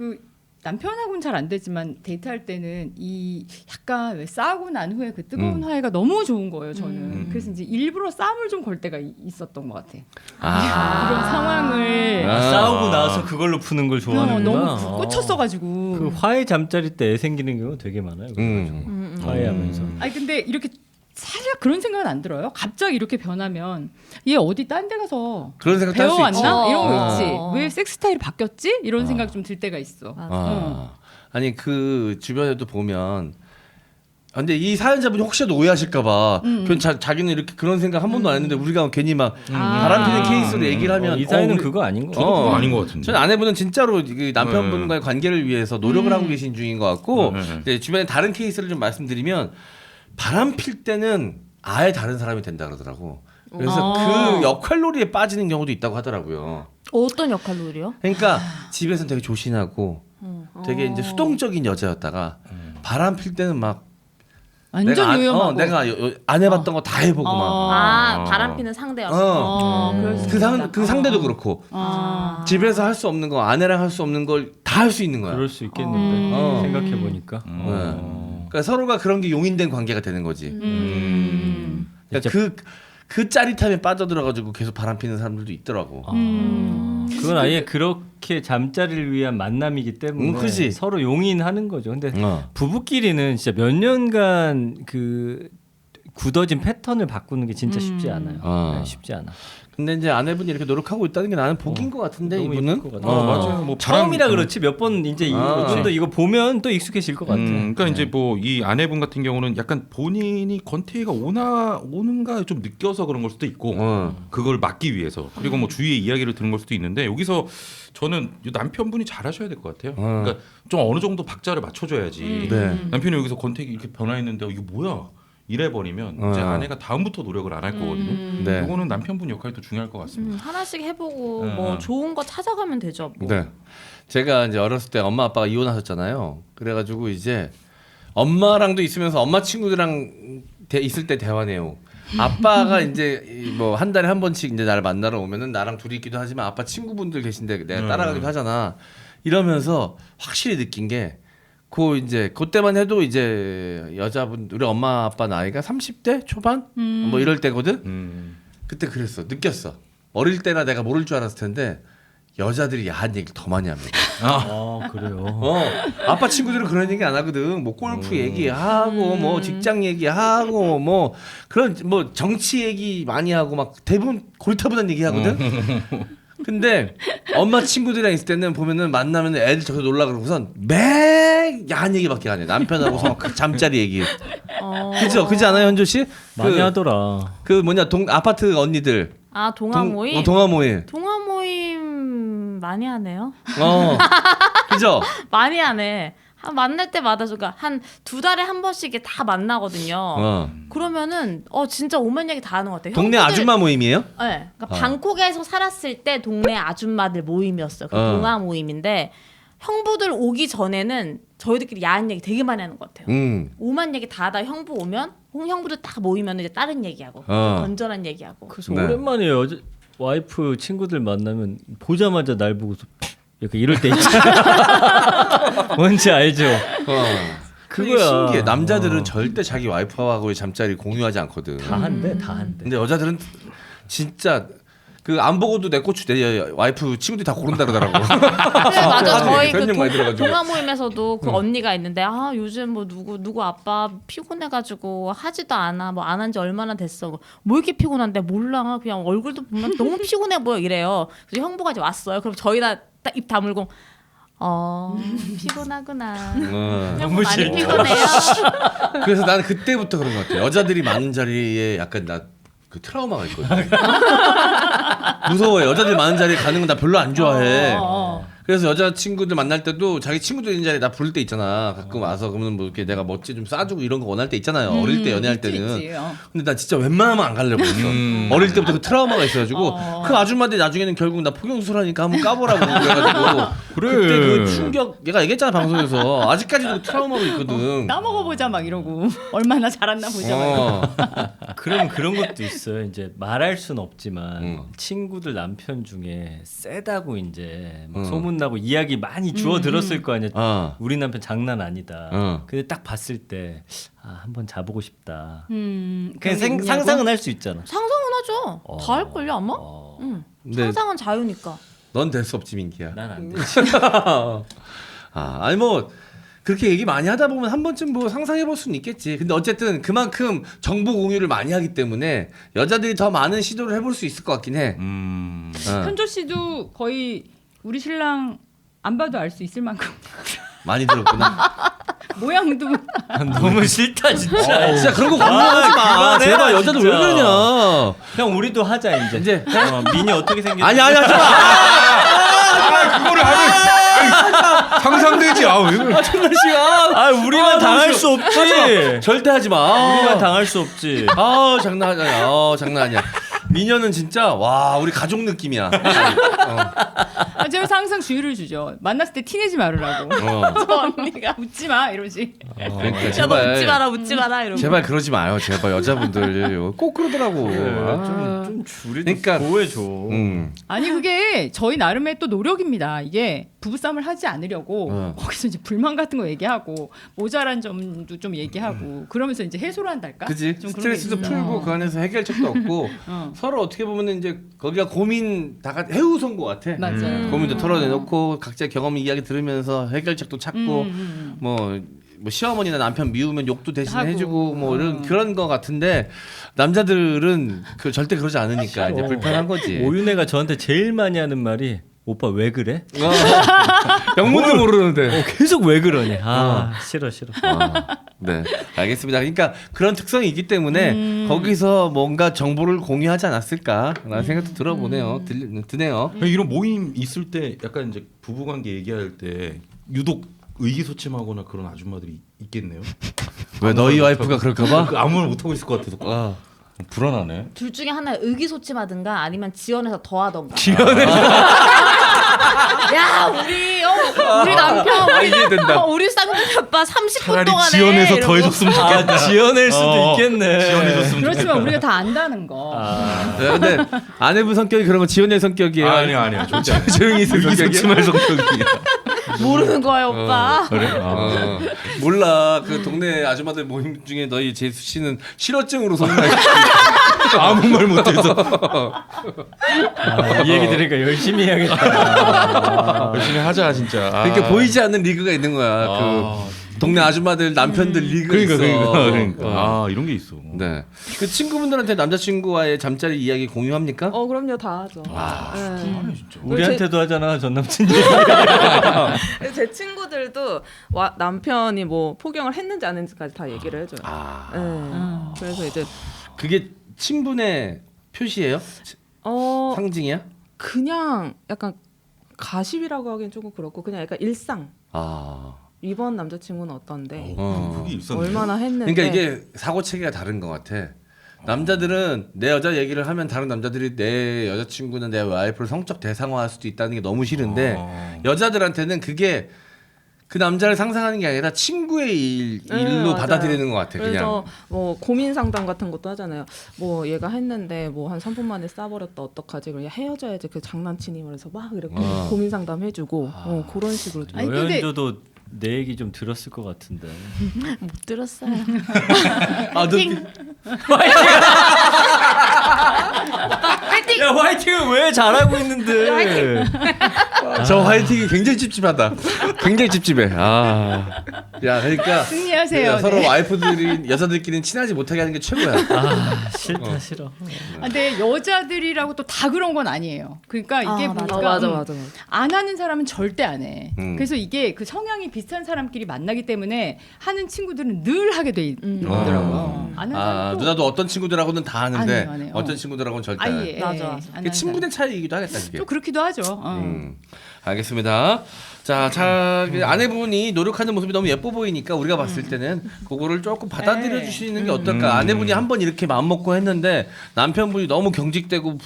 남편하고는 잘 안 되지만 데이트할 때는 이 약간 왜 싸우고 난 후에 그 뜨거운 화해가 너무 좋은 거예요. 저는 그래서 이제 일부러 싸움을 좀 걸 때가 있었던 것 같아. 그런 상황을 싸우고 나서 그걸로 푸는 걸 좋아하는구나. 너무 꽂혔어가지고. 그 화해 잠자리 때 애 생기는 경우 되게 많아요. 그래가지고 화해하면서. 아니 근데 이렇게 살짝 그런 생각은 안 들어요? 갑자기 이렇게 변하면 얘 어디 딴 데 가서 그런 생각도 할 수 있지. 배워왔나? 이런 거 어. 있지. 왜 섹스 스타일이 바뀌었지? 이런 생각 좀 들 때가 있어. 아니 그 주변에도 보면 근데 이 사연자분이 혹시라도 오해하실까봐 자기는 이렇게 그런 생각 한 번도 안 했는데 우리가 괜히 막 바람피는 케이스로 얘기를 하면 이 사연은 우리- 그거 아닌 거. 그거 아닌 것 같은데. 전 아내분은 진짜로 그 남편분과의 관계를 위해서 노력을 하고 계신 중인 것 같고 이제 주변에 다른 케이스를 좀 말씀드리면 바람 필 때는 아예 다른 사람이 된다 그러더라고. 그래서 그 역할놀이에 빠지는 경우도 있다고 하더라고요. 어떤 역할놀이요? 그러니까 집에서는 되게 조신하고 되게 이제 수동적인 여자였다가 바람 필 때는 막 완전 유용하고. 내가 안 해봤던 거 다 해보고 막. 바람 피는 상대였어. 그럴 수 있겠다. 그 상대도 그렇고 집에서 할 수 없는 거 아내랑 할 수 없는 걸 다 할 수 있는 거야. 그럴 수 있겠는데 생각해 보니까. 그러니까 서로가 그런 게 용인된 관계가 되는 거지. 그러니까 그 짜릿함에 빠져들어가지고 계속 바람 피는 사람들도 있더라고. 그건 아예 그렇게 잠자리를 위한 만남이기 때문에 그치. 서로 용인하는 거죠. 근데 부부끼리는 진짜 몇 년간 그 굳어진 패턴을 바꾸는 게 진짜 쉽지 않아요. 네, 쉽지 않아. 근데 이제 아내분이 이렇게 노력하고 있다는 게 나는 복인 것 같은데 너무 이분은. 예쁠 것 같아요. 맞아요. 뭐 처음이라 그렇지 몇 번 이제 좀 더 이거 보면 또 익숙해질 것 같아. 그러니까 이제 뭐 이 아내분 같은 경우는 약간 본인이 권태기가 오는가 좀 느껴서 그런 걸 수도 있고 그걸 막기 위해서 그리고 뭐 주위의 이야기를 들은 걸 수도 있는데 여기서 저는 이 남편분이 잘하셔야 될 것 같아요. 그러니까 좀 어느 정도 박자를 맞춰줘야지. 네. 남편이 여기서 권태기 이렇게 변화했는데 이게 뭐야? 이래버리면 이제 아내가 다음부터 노력을 안 할 거거든요. 네. 이거는 남편분 역할도 중요할 것 같습니다. 하나씩 해보고 뭐 좋은 거 찾아가면 되죠. 뭐. 네. 제가 이제 어렸을 때 엄마 아빠가 이혼하셨잖아요. 그래가지고 이제 엄마랑도 있으면서 엄마 친구들이랑 있을 때 대화 내용. 아빠가 이제 뭐 한 달에 한 번씩 이제 나를 만나러 오면은 나랑 둘이 있기도 하지만 아빠 친구분들 계신데 내가 따라가기도 하잖아. 이러면서 확실히 느낀 게 이제 그때만 해도 이제 여자분 우리 엄마 아빠 나이가 30대 초반 뭐 이럴 때거든. 그때 그랬어. 느꼈어. 어릴 때나 내가 모를 줄 알았을 텐데 여자들이 야한 얘기를 더 많이 합니다. 그래요. 아빠 친구들은 그런 얘기 안 하거든. 뭐 골프 얘기하고 뭐 직장 얘기하고 뭐 그런 뭐 정치 얘기 많이 하고 막 대부분 고리타분한 얘기 하거든. 근데 엄마 친구들이랑 있을 때는 보면은 만나면 애들 저기서 놀라 그러고선 매 야한 얘기밖에 안 해. 남편하고서 막 잠자리 얘기. 그죠? 그지 않아요, 현조 씨? 많이 하더라. 그 뭐냐 아파트 언니들. 동아 모임. 동아 모임. 동아 모임 많이 하네요. 그죠? 많이 하네. 만날 때마다 한 2달에 한 번씩 이렇게 다 만나거든요. 그러면은 진짜 오만 얘기 다 하는 것 같아요. 동네 아줌마 모임이에요? 네, 그러니까 방콕에서 살았을 때 동네 아줌마들 모임이었어요. 그 동아 모임인데 형부들 오기 전에는 저희들끼리 야한 얘기 되게 많이 하는 것 같아요. 오만 얘기 다 하다 형부 오면 형부들 다 모이면 이제 다른 얘기하고 건전한 얘기하고. 그래서 네. 오랜만에 와이프 친구들 만나면 보자마자 날 보고서 이렇게 이럴 때 있잖아. 뭔지 알죠? 그게 신기해. 남자들은 절대 자기 와이프하고의 잠자리 공유하지 않거든. 다 한대. 근데 여자들은 진짜 그 안 보고도 내 고추 내 와이프 친구들이 다 고른다 그러더라고. 맞아. 저희 그런 그 얘기 많이 들어가지고. 동아 모임에서도 그 언니가 있는데 요즘 뭐 누구 아빠 피곤해가지고 하지도 않아. 뭐 안 한 지 얼마나 됐어. 뭐 이렇게 피곤한데 몰라. 그냥 얼굴도 보면 너무 피곤해 보여 이래요. 그래서 형부가 이제 왔어요. 그럼 저희 다 입 다물고 피곤하구나. 너무 많이 싫다. 피곤해요. 그래서 나는 그때부터 그런 것 같아. 여자들이 많은 자리에 약간 나 그 트라우마가 있거든. 무서워요. 여자들 많은 자리에 가는 건 나 별로 안 좋아해. 그래서 여자 친구들 만날 때도 자기 친구들 있는 자리에 나 부를 때 있잖아. 가끔 와서 그러면 뭐 이렇게 내가 멋지 좀 싸주고 이런 거 원할 때 있잖아요. 어릴 때 연애할 때는. 있지. 근데 나 진짜 웬만하면 안 가려고 했어. 어릴 때부터 그 트라우마가 있어가지고 그 아줌마들이 나중에는 결국 나 폭염수술하니까 한번 까보라고 그래가지고 그래. 그때 그 충격 얘가 얘기했잖아 방송에서 아직까지도 그 트라우마가 있거든. 따먹어보자 막 이러고 얼마나 잘았나 보자 막. 그럼 그런 것도 있어요. 이제 말할 순 없지만 친구들 남편 중에 세다고 이제 막 소문 끝나고 이야기 많이 주워 들었을 거 아니야. 우리 남편 장난 아니다. 근데 딱 봤을 때 한번 자보고 싶다. 그냥 상상은 할 수 있잖아. 상상은 하죠. 다 할걸요 아마? 근데 상상은 자유니까. 넌 될 수 없지 민기야. 난 안 돼. 아니 뭐 그렇게 얘기 많이 하다 보면 한 번쯤 뭐 상상해 볼 수는 있겠지. 근데 어쨌든 그만큼 정보 공유를 많이 하기 때문에 여자들이 더 많은 시도를 해볼 수 있을 것 같긴 해. 현조 씨도 거의 우리 신랑 안 봐도 알 수 있을 만큼 많이 들었구나. 모양도 너무 싫다 진짜. 진짜 그런 거 공유하지 마. 그만해, 제발 여자들 왜 진짜. 그러냐. 형 우리도 하자 이제. 이제 민이 어떻게 생겼지? 아니 하지 마. 그거를 상상되지. 왜 그래? 존나 싫어. 우리만 당할 수 없지. 절대 하지 마. 우리만 당할 수 없지. 장난하냐. 장난 아니야. 미녀는 진짜 와 우리 가족 느낌이야. 제가 항상 주의를 주죠. 만났을 때 티내지 말으라고. 저 언니가 웃지 마 이러지. 그러니까 야, 너 웃지 마라 이러고. 제발 그러지 마요. 제발 여자분들 꼭 그러더라고. 좀 줄이 그러니까 보호해줘. 아니 그게 저희 나름의 또 노력입니다. 이게 부부싸움을 하지 않으려고 거기서 이제 불만 같은 거 얘기하고 모자란 점도 좀 얘기하고 그러면서 이제 해소를 한달까? 그지? 좀 그런 게 스트레스도 있어요. 풀고 그 안에서 해결책도 얻고 서로 어떻게 보면 이제 거기가 고민 다 해우선 것 같아. 맞아요. 고민도 털어내놓고 각자 경험 이야기 들으면서 해결책도 찾고 뭐 시어머니나 남편 미우면 욕도 대신 하고. 해주고 뭐 이런 그런 거 같은데 남자들은 절대 그러지 않으니까 이제 불편한 거지. 오윤혜가 저한테 제일 많이 하는 말이 오빠 왜 그래? 영문도 모르는데. 계속 왜 그러냐. 싫어. 네, 알겠습니다. 그러니까 그런 특성이 있기 때문에 거기서 뭔가 정보를 공유하지 않았을까라는 생각도 들어보네요. 드네요. 이런 모임 있을 때 약간 이제 부부관계 얘기할 때 유독 의기소침하거나 그런 아줌마들이 있겠네요. 왜 너희 와이프가 그럴까봐? 아무 말 못하고 있을 것 같아서 불안하네. 둘 중에 하나 의기소침하든가 아니면 지원해서 더하던가. 야 우리 남편 이해된다. 우리 쌍둥이 오빠 30분 차라리 동안에 지원해서 이러고. 더해줬으면 좋겠다. 지어낼 수도 있겠네. 지원해줬으면 그렇지만 우리가 다 안다는 거. 네, 근데 아내분 성격이 그런 거 지원의 성격이에요. 아니야. 절대 조용히 있을 성격이야. 의기소침할 성격이야. 모르는 거야 오빠. 그래? 몰라. 그 동네 아줌마들 모임 중에 너희 재수 씨는 실어증으로 소문나 있어. 아무 말 못해서 이 얘기 들으니까 열심히 해야겠다. 열심히 하자 진짜. 그러니까 보이지 않는 리그가 있는 거야. 그 동네 아줌마들 남편들 리그가 있어. 그러니까. 이런 게 있어. 네. 그 친구분들한테 남자친구와의 잠자리 이야기 공유합니까? 그럼요 다 하죠. 네. 우리한테도 하잖아 전 남친이. 제 친구들도 남편이 뭐 포경을 했는지 안 했는지까지 다 얘기를 해줘요. 네. 그래서 이제 그게 친분의 표시예요? 상징이야? 그냥 약간 가십이라고 하기엔 조금 그렇고 그냥 약간 일상. 이번 남자친구는 어떤데 그게 있었네. 얼마나 했는데. 그러니까 이게 사고 체계가 다른 것 같아. 남자들은 내 여자 얘기를 하면 다른 남자들이 내 여자친구는 내 와이프를 성적 대상화할 수도 있다는 게 너무 싫은데 여자들한테는 그게 그 남자를 상상하는 게 아니라 친구의 일로 맞아요. 받아들이는 것 같아. 그래서 그냥. 뭐 고민 상담 같은 것도 하잖아요. 뭐 얘가 했는데 뭐 한 3분 만에 싸버렸다 어떡하지? 그냥 헤어져야지 그 장난치니 그래서 막 이렇게 고민 상담 해주고 그런 식으로 좀. 아니, 근데- 여현조도 내 얘기 좀 들었을 것 같은데. 못 들었어요. 야 화이팅을 왜 잘하고 있는데? 저 화이팅이 굉장히 찝찝하다. 굉장히 찝찝해. 야, 그러니까 승리하세요. 서로 네. 와이프들이 여자들끼리는 친하지 못하게 하는 게 최고야. 싫어. 근데 여자들이라고 또 다 그런 건 아니에요. 그러니까 이게 맞아. 보니까 맞아. 안 하는 사람은 절대 안 해. 음. 그래서 이게 그 성향이 비슷한 사람끼리 만나기 때문에 하는 친구들은 늘 하게 돼 있더라고요. 안 하는 사람은 또 누나도 어떤 친구들하고는 다 하는데 안 해요. 어떤 친구들하고는 절대 안 해. 아예 맞아. 안 그게 하는 친분의 차이이기도 하겠다 그게. 또 그렇기도 하죠. 알겠습니다. 자, 아내분이 노력하는 모습이 너무 예뻐 보이니까 우리가 봤을 때는 그거를 조금 받아들여 주시는 게 어떨까. 아내분이 한번 이렇게 마음 먹고 했는데 남편분이 너무 경직되고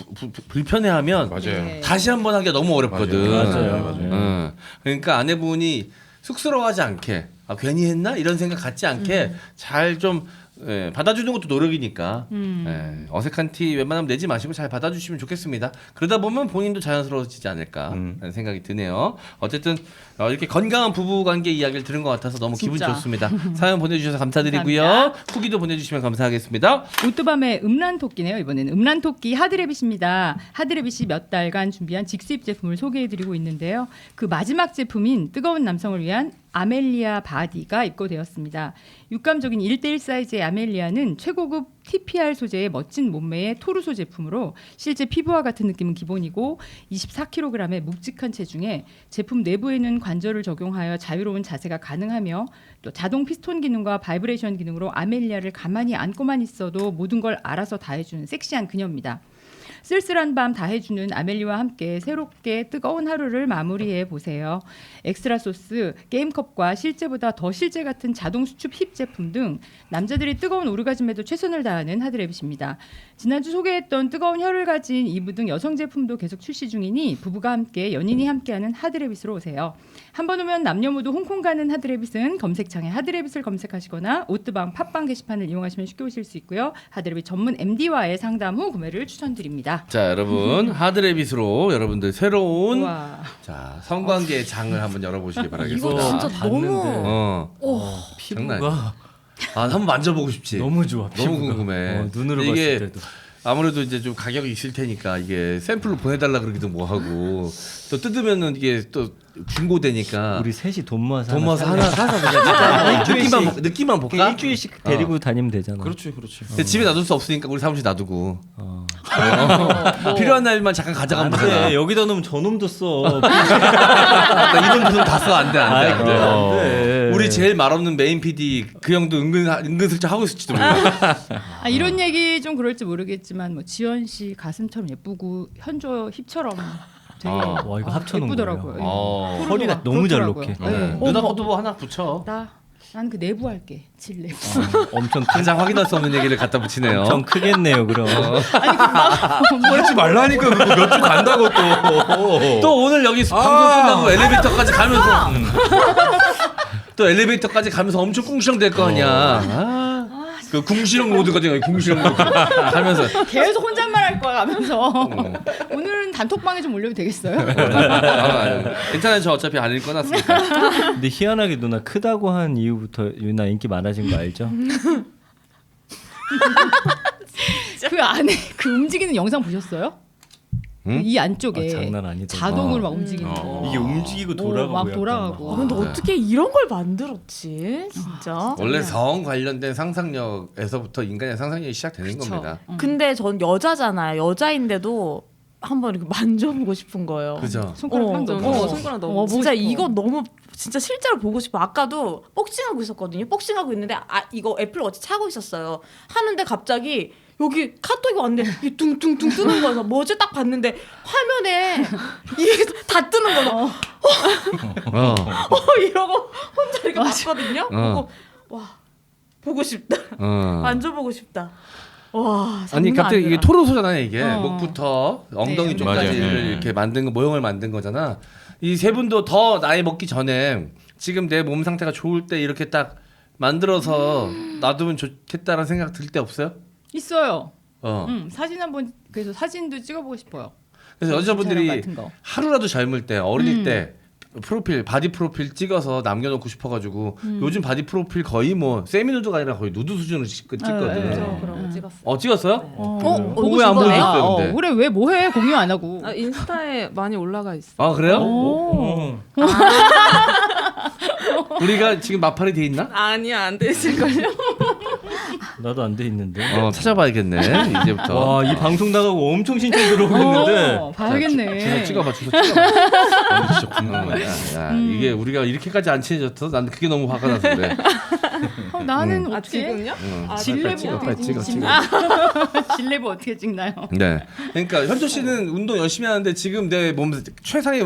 불편해하면 맞아요. 네. 다시 한번 하기가 너무 어렵거든. 맞아요. 그러니까 아내분이 쑥스러워하지 않게 괜히 했나 이런 생각 갖지 않게 잘 좀 예, 받아주는 것도 노력이니까 예, 어색한 티 웬만하면 내지 마시고 잘 받아주시면 좋겠습니다. 그러다 보면 본인도 자연스러워지지 않을까 하는 생각이 드네요. 어쨌든 이렇게 건강한 부부관계 이야기를 들은 것 같아서 너무 기분 진짜. 좋습니다. 사연 보내주셔서 감사드리고요. 감사합니다. 후기도 보내주시면 감사하겠습니다. 오뚜밤의 음란토끼네요. 이번에는 음란토끼 하드레빗입니다. 하드레빗이 몇 달간 준비한 직수입 제품을 소개해드리고 있는데요. 그 마지막 제품인 뜨거운 남성을 위한 아멜리아 바디가 입고되었습니다. 육감적인 1대1 사이즈의 아멜리아는 최고급 TPR 소재의 멋진 몸매의 토르소 제품으로 실제 피부와 같은 느낌은 기본이고 24kg의 묵직한 체중에 제품 내부에는 관절을 적용하여 자유로운 자세가 가능하며 또 자동 피스톤 기능과 바이브레이션 기능으로 아멜리아를 가만히 안고만 있어도 모든 걸 알아서 다 해주는 섹시한 그녀입니다. 쓸쓸한 밤 다 해주는 아멜리와 함께 새롭게 뜨거운 하루를 마무리해 보세요. 엑스트라 소스, 게임컵과 실제보다 더 실제 같은 자동 수축 힙 제품 등 남자들이 뜨거운 오르가즘에도 최선을 다하는 하드레빗입니다. 지난주 소개했던 뜨거운 혀를 가진 이브 등 여성 제품도 계속 출시 중이니 부부가 함께 연인이 함께하는 하드레빗으로 오세요. 한번 오면 남녀 모두 홍콩 가는 하드레빗은 검색창에 하드레빗을 검색하시거나 오뜨방 팟빵 게시판을 이용하시면 쉽게 오실 수 있고요. 하드레빗 전문 MD와의 상담 후 구매를 추천드립니다. 자 여러분 하드레빗으로 여러분들 새로운 우와. 자 성관계의 장을 한번 열어보시기 바라겠습니다. 이거 진짜 봤는데. 너무 장난 피부가 한번 만져보고 싶지. 너무 좋아. 너무 피부가. 궁금해. 눈으로 근데 이게 봤을 때도. 아무래도 이제 좀 가격이 있을 테니까 이게 샘플로 보내달라 그러기도 뭐하고 또 뜯으면은 이게 또 중고되니까 우리 셋이 돈 모아서 돈 모아서 하나 살래. 사서 그냥 진짜 일주일씩. 느낌만 볼까? 일주일씩 데리고 다니면 되잖아. 그렇지. 근데 집에 놔둘 수 없으니까 우리 사무실 놔두고 어. 필요한 날만 잠깐 가져가면 안 되잖아. 돼. 여기다 넣으면 저놈도 써. 이런 돈 다 써. 안돼 안돼 아이고, 안돼. 안 돼. 우리 제일 말없는 메인 PD 그 형도 은근슬쩍 하고 있을지도 몰라. 이런 얘기 좀 그럴지 모르겠지만 뭐 지원 씨 가슴처럼 예쁘고 현조 힙처럼 되게 와, 이거 합쳐놓은 예쁘더라고요. 거예요? 어. 허리가 너무 잘 그렇더라고요. 녹게. 네. 누나 것도 뭐 하나 붙여. 나는 그 내부 할게. 질 내부. 엄청 큰 가장 확인할 수 없는 얘기를 갖다 붙이네요. 엄청 크겠네요. 그럼. 하지 말라니까 몇 주 간다고 또. 또 오늘 여기 방송 끝나고 엘리베이터까지 가면서 또 엘리베이터까지 가면서 엄청 꿍시렁 될 거 아니야. 그 궁시렁 모드거든요. 궁시렁 모드 가면서 계속 혼잣말 할 거야 가면서. 오늘은 단톡방에 좀 올려도 되겠어요? 괜찮아요. 저 어차피 안 읽어놨으니까. 근데 희한하게 누나 크다고 한 이후부터 유나 인기 많아진 거 알죠? 그 안에 그 움직이는 영상 보셨어요? 응? 이 안쪽에 장난 아니다. 자동으로 막 움직이는 거. 이게 움직이고 돌아가고 막 약간 돌아가고. 막. 근데 어떻게 이런 걸 만들었지? 진짜. 원래 성 관련된 상상력에서부터 인간의 상상력이 시작되는 그쵸. 겁니다. 근데 전 여자잖아요. 여자인데도 한번 이렇게 만져보고 싶은 거예요. 그죠? 손가락 한 점. 손가락 너무 보고 진짜 싶어. 이거 너무 진짜 실제로 보고 싶어. 아까도 복싱하고 있었거든요. 복싱하고 있는데 이거 애플워치 차고 있었어요. 하는데 갑자기 여기 카톡이 왔는데 이게 둥둥둥 뜨는 거여서 뭐지 딱 봤는데 화면에 이게 다 뜨는 거야. 이러고 혼자 이렇게 봤거든요. 보고 와 보고 싶다. 만져보고 싶다. 와 아니 장난 갑자기 이게 아니더라. 토로소잖아요. 이게 목부터 엉덩이 네, 쪽까지 맞아요. 이렇게 만든 거 모형을 만든 거잖아. 이 세 분도 더 나이 먹기 전에 지금 내 몸 상태가 좋을 때 이렇게 딱 만들어서 놔두면 좋겠다라는 생각 들 때 없어요? 있어요. 어. 사진 한번 그래서 사진도 찍어보고 싶어요. 그래서 여자분들이 촬영 같은 거. 하루라도 젊을 때 어릴 때 프로필 바디 프로필 찍어서 남겨놓고 싶어가지고 요즘 바디 프로필 거의 뭐 세미누드가 아니라 거의 누드 수준으로 찍거든. 저 그런 거 찍었어요. 찍었어요? 보고 왜 안 싶어요? 보여줬어요? 근데? 그래 왜 뭐해 공유 안 하고. 인스타에 많이 올라가 있어. 아 그래요? 오. 우리가 지금 마팔이 돼 있나? 아니야 안 되실걸요? 나도 안 돼 있는데. 찾아봐야겠네 이제부터. 와, 이 방송 나가고 엄청 신청 들어오고 있는데. 봐야겠네. 주소 찍어봐. 진짜 궁금해. 이게 우리가 이렇게까지 안 친해졌어? 난 그게 너무 화가 나서 그래. 나는 아 어떻게 지금요? 질레보 찍어, 어떻게 빨리 찍어, 찍나요? 질레보 어떻게 찍나요? 네. 그러니까 현조 씨는 운동 열심히 하는데 지금 내 몸 최상의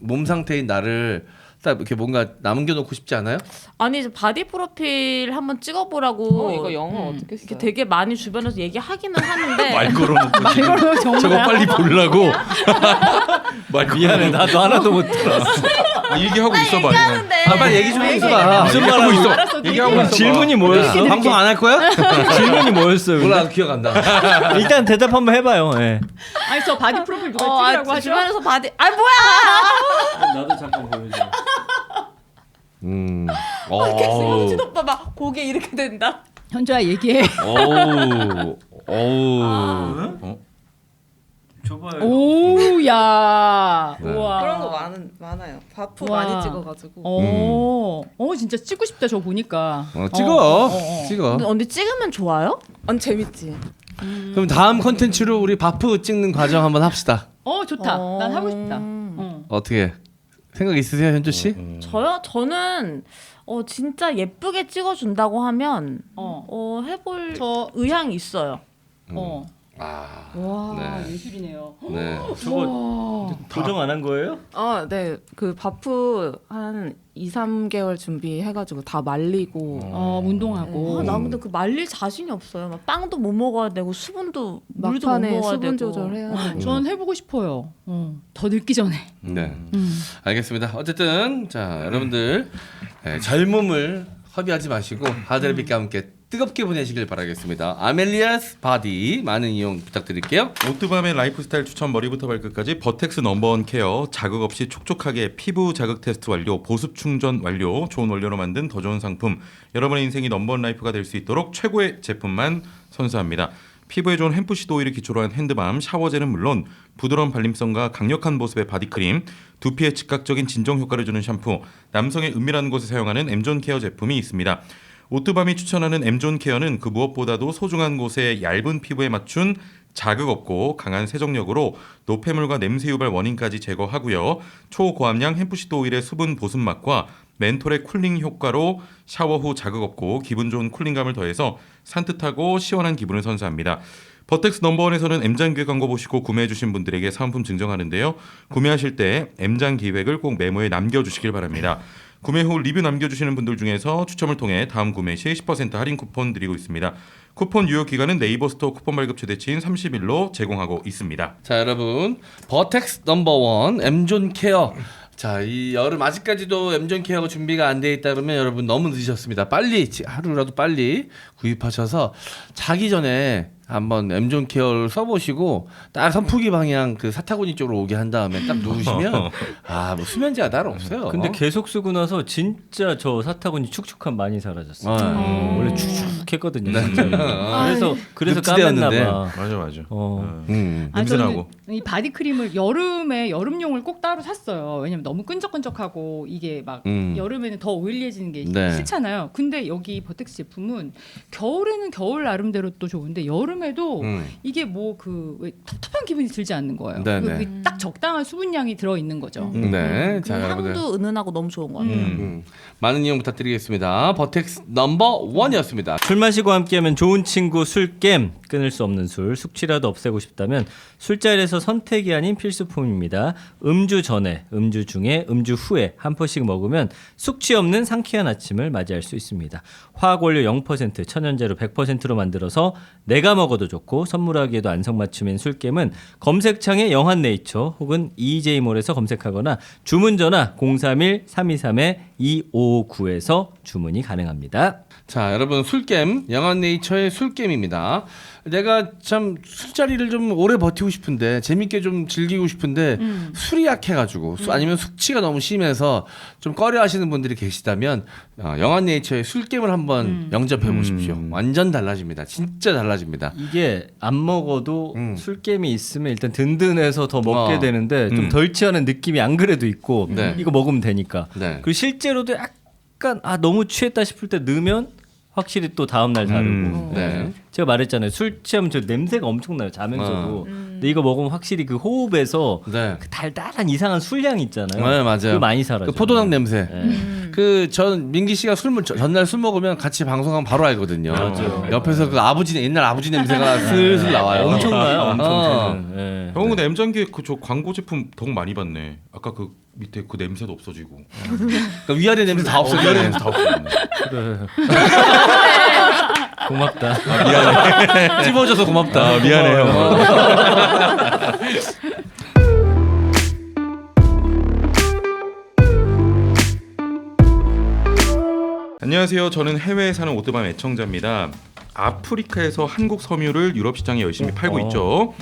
몸 상태인 나를 딱 이렇게 뭔가 남겨놓고 싶지 않아요? 아니 이제 바디 프로필 한번 찍어보라고. 이거 영어 어떻게 써요? 이렇게 되게 많이 주변에서 얘기하기는 하는데 말 걸어놓고 이걸로 정말 저거 빨리 보려고. 미안해, 나도 하나도 못 들었어. 얘기하고 있어봐. 얘기하는데. 빨리 얘기 좀 해봐. 무슨 말 하고 있어? 알았어. 얘기하고 있어. 질문이 뭐였어? 방송 안 할 거야? 질문이 뭐였어요? 몰라, 나도 기억 안 나. 일단 대답 한번 해봐요. 예. 아니 저 바디 프로필 누가 찍으라고 하죠? 주변에서 바디. 아 뭐야? 나도 잠깐 보여줘. 성진 오빠 막 고개 이렇게 된다. 현주야 얘기해. 어우. 줘봐요. 오야. 네. 우와. 그런 거 많아요. 바프 와. 많이 찍어가지고. 진짜 찍고 싶다 저 보니까. 찍어. 찍어. 근데 찍으면 좋아요? 아니 재밌지. 그럼 다음 컨텐츠로 우리 바프 찍는 과정 한번 합시다. 좋다. 난 하고 싶다. 어떻게 생각 있으세요, 현주 씨? 저는 진짜 예쁘게 찍어준다고 하면 해볼 저- 의향이 있어요. 와 네. 예술이네요. 네. 저거 고정 안 한 거예요? 네. 그 바프 한 2-3개월 준비해가지고 다 말리고 운동하고. 나 근데 그 말릴 자신이 없어요. 막 빵도 못 먹어야 되고 수분도 물도 못 막판에 먹어야 수분 되고. 조절해야 되고. 전 해보고 싶어요. 더 늙기 전에. 네. 알겠습니다. 어쨌든 자 여러분들 젊음을 허비하지 마시고 하드레빗과 함께 뜨겁게 보내시길 바라겠습니다. 아멜리아스 바디 많은 이용 부탁드릴게요. 오트밤의 라이프스타일 추천 머리부터 발끝까지 버텍스 넘버원 케어 자극 없이 촉촉하게 피부 자극 테스트 완료 보습 충전 완료 좋은 원료로 만든 더 좋은 상품 여러분의 인생이 넘버원 라이프가 될 수 있도록 최고의 제품만 선사합니다. 피부에 좋은 햄프시드 오일을 기초로 한 핸드밤 샤워젤은 물론 부드러운 발림성과 강력한 보습의 바디크림 두피에 즉각적인 진정 효과를 주는 샴푸 남성의 은밀한 곳에 사용하는 M존 케어 제품이 있습니다. 오트밤이 추천하는 M존 케어는 그 무엇보다도 소중한 곳에 얇은 피부에 맞춘 자극 없고 강한 세정력으로 노폐물과 냄새 유발 원인까지 제거하고요. 초고함량 햄프시드 오일의 수분 보습 맛과 멘톨의 쿨링 효과로 샤워 후 자극 없고 기분 좋은 쿨링감을 더해서 산뜻하고 시원한 기분을 선사합니다. 버텍스 넘버원에서는 M장 기획 광고 보시고 구매해주신 분들에게 사은품 증정하는데요. 구매하실 때 M장 기획을 꼭 메모에 남겨주시길 바랍니다. 구매 후 리뷰 남겨주시는 분들 중에서 추첨을 통해 다음 구매 시 10% 할인 쿠폰 드리고 있습니다. 쿠폰 유효 기간은 네이버 스토어 쿠폰 발급 최대치인 30일로 제공하고 있습니다. 자 여러분 버텍스 넘버원 M존 케어 자 이 여름 아직까지도 M존 케어가 준비가 안 돼 있다 그러면 여러분 너무 늦으셨습니다. 빨리 하루라도 빨리 구입하셔서 자기 전에 한번 M존 케어를 써보시고 딱 선풍기 방향 그 사타구니 쪽으로 오게 한 다음에 딱 누우시면 뭐 수면제가 따로 없어요. 근데 계속 쓰고 나서 진짜 저 사타구니 축축함 많이 사라졌어요. 원래 축축했거든요. 진짜. 그래서 까맸나 늪지대였는데. 봐. 맞아. 저는 냄새나고. 이 바디 크림을 여름에 여름용을 꼭 따로 샀어요. 왜냐면 너무 끈적끈적하고 이게 막 여름에는 더 오일리해지는 게 네. 싫잖아요. 근데 여기 버텍스 제품은 겨울에는 겨울 나름대로 또 좋은데 여름에도 이게 뭐 왜 텁텁한 기분이 들지 않는 거예요. 네네. 딱 적당한 수분량이 들어 있는 거죠. 네, 그 자 여러분들 향도 은은하고 너무 좋은 것 같아요. 많은 이용 부탁드리겠습니다. 버텍스 넘버원이었습니다. 술 마시고 함께하면 좋은 친구 술겜 끊을 수 없는 술 숙취라도 없애고 싶다면 술자리에서 선택이 아닌 필수품입니다. 음주 전에, 음주 중에, 음주 후에 한 포씩 먹으면 숙취 없는 상쾌한 아침을 맞이할 수 있습니다. 화학 원료 0%, 천연재료 100%로 만들어서 내가 먹어도 좋고 선물하기에도 안성맞춤인 술겜은 검색창에 영한네이처 혹은 EJ몰에서 검색하거나 주문 전화 031-323-2559에서 주문이 가능합니다. 자 여러분 술겜 영한네이처의 술겜입니다. 내가 참 술자리를 좀 오래 버티고 싶은데 재밌게 좀 즐기고 싶은데 술이 약해가지고 아니면 숙취가 너무 심해서 좀 꺼려하시는 분들이 계시다면 영한네이처의 술겜을 한번 영접해 보십시오. 완전 달라집니다. 진짜 달라집니다. 이게 안 먹어도 술겜이 있으면 일단 든든해서 더 먹게 되는데 좀 덜 취하는 느낌이 안 그래도 있고 네. 이거 먹으면 되니까. 네. 그리고 실제로도 약간 너무 취했다 싶을 때 넣으면 확실히 또 다음 날 다르고. 네. 제가 말했잖아요. 술 취하면 저 냄새가 엄청나요. 자면서도. 근데 이거 먹으면 확실히 그 호흡에서 네. 그 달달한 이상한 술향 있잖아요. 네, 맞아요. 그거 많이 사라져. 그 포도당 냄새. 네. 전 민기 씨가 전날 술 먹으면 같이 방송하면 바로 알거든요. 맞아요. 옆에서 그 옛날 아버지 냄새가 슬슬 나와요. 엄청나요, 엄청. 네. 형은 근데 M장기 저 광고 제품 더 많이 봤네. 아까 그 밑에 그 냄새도 없어지고. 그러니까 위아래 냄새 다 없어져. 위아래 냄새 다 없어졌네. 그래. 고맙다. 미안해. 찝어줘서 고맙다. 미안해요. 안녕하세요. 저는 해외에 사는 오뜨밤 애청자입니다. 아프리카에서 한국 섬유를 유럽 시장에 열심히 팔고 있죠.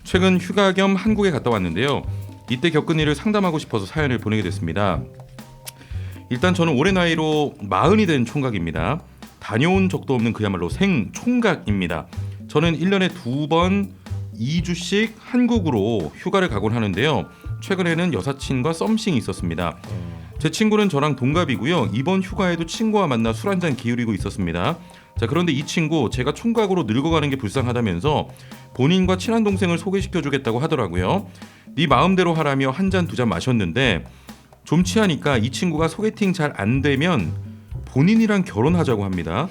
최근 휴가 겸 한국에 갔다 왔는데요. 이때 겪은 일을 상담하고 싶어서 사연을 보내게 됐습니다. 일단 저는 올해 나이로 40이 된 총각입니다. 다녀온 적도 없는 그야말로 생총각입니다. 저는 1년에 2번 2주씩 한국으로 휴가를 가곤 하는데요. 최근에는 여사친과 썸씽이 있었습니다. 제 친구는 저랑 동갑이고요. 이번 휴가에도 친구와 만나 술 한잔 기울이고 있었습니다. 자, 그런데 이 친구 제가 총각으로 늙어가는 게 불쌍하다면서 본인과 친한 동생을 소개시켜주겠다고 하더라고요. 네 마음대로 하라며 한 잔 두 잔 마셨는데 좀 취하니까 이 친구가 소개팅 잘 안 되면 본인이랑 결혼하자고 합니다.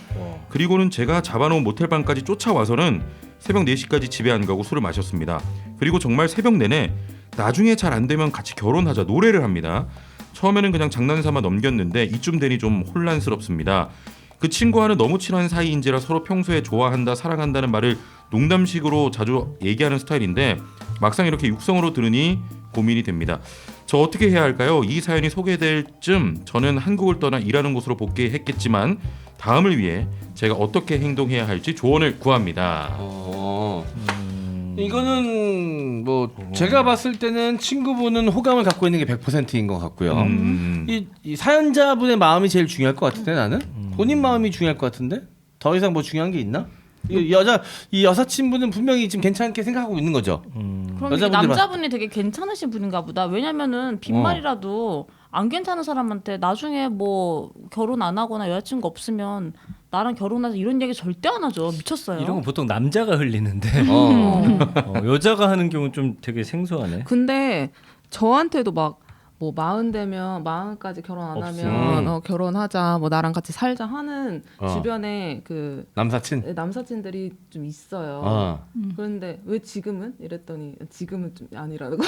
그리고는 제가 잡아놓은 모텔방까지 쫓아와서는 새벽 4시까지 집에 안 가고 술을 마셨습니다. 그리고 정말 새벽 내내 나중에 잘 안 되면 같이 결혼하자 노래를 합니다. 처음에는 그냥 장난삼아 넘겼는데 이쯤 되니 좀 혼란스럽습니다. 그 친구와는 너무 친한 사이인지라 서로 평소에 좋아한다, 사랑한다는 말을 농담식으로 자주 얘기하는 스타일인데 막상 이렇게 육성으로 들으니 고민이 됩니다. 저 어떻게 해야 할까요? 이 사연이 소개될 쯤 저는 한국을 떠나 일하는 곳으로 복귀했겠지만 다음을 위해 제가 어떻게 행동해야 할지 조언을 구합니다. 이거는 뭐 제가 봤을 때는 친구분은 호감을 갖고 있는 게 100%인 것 같고요. 이 사연자분의 마음이 제일 중요할 것 같은데 나는 본인 마음이 중요할 것 같은데 더 이상 뭐 중요한 게 있나? 이 여사친분은 분명히 지금 괜찮게 생각하고 있는 거죠. 그럼 이게 남자분이 되게 괜찮으신 분인가 보다. 왜냐면은 빈말이라도 안 괜찮은 사람한테 나중에 뭐 결혼 안 하거나 여자친구 없으면 나랑 결혼하자 이런 얘기 절대 안 하죠. 미쳤어요. 이런 건 보통 남자가 흘리는데 여자가 하는 경우는 좀 되게 생소하네. 근데 저한테도 막 뭐 40 되면 40까지 결혼 안 하면 결혼하자 뭐 나랑 같이 살자 하는 주변에 그 남사친들이 좀 있어요. 그런데 왜 지금은 이랬더니 지금은 좀 아니라고.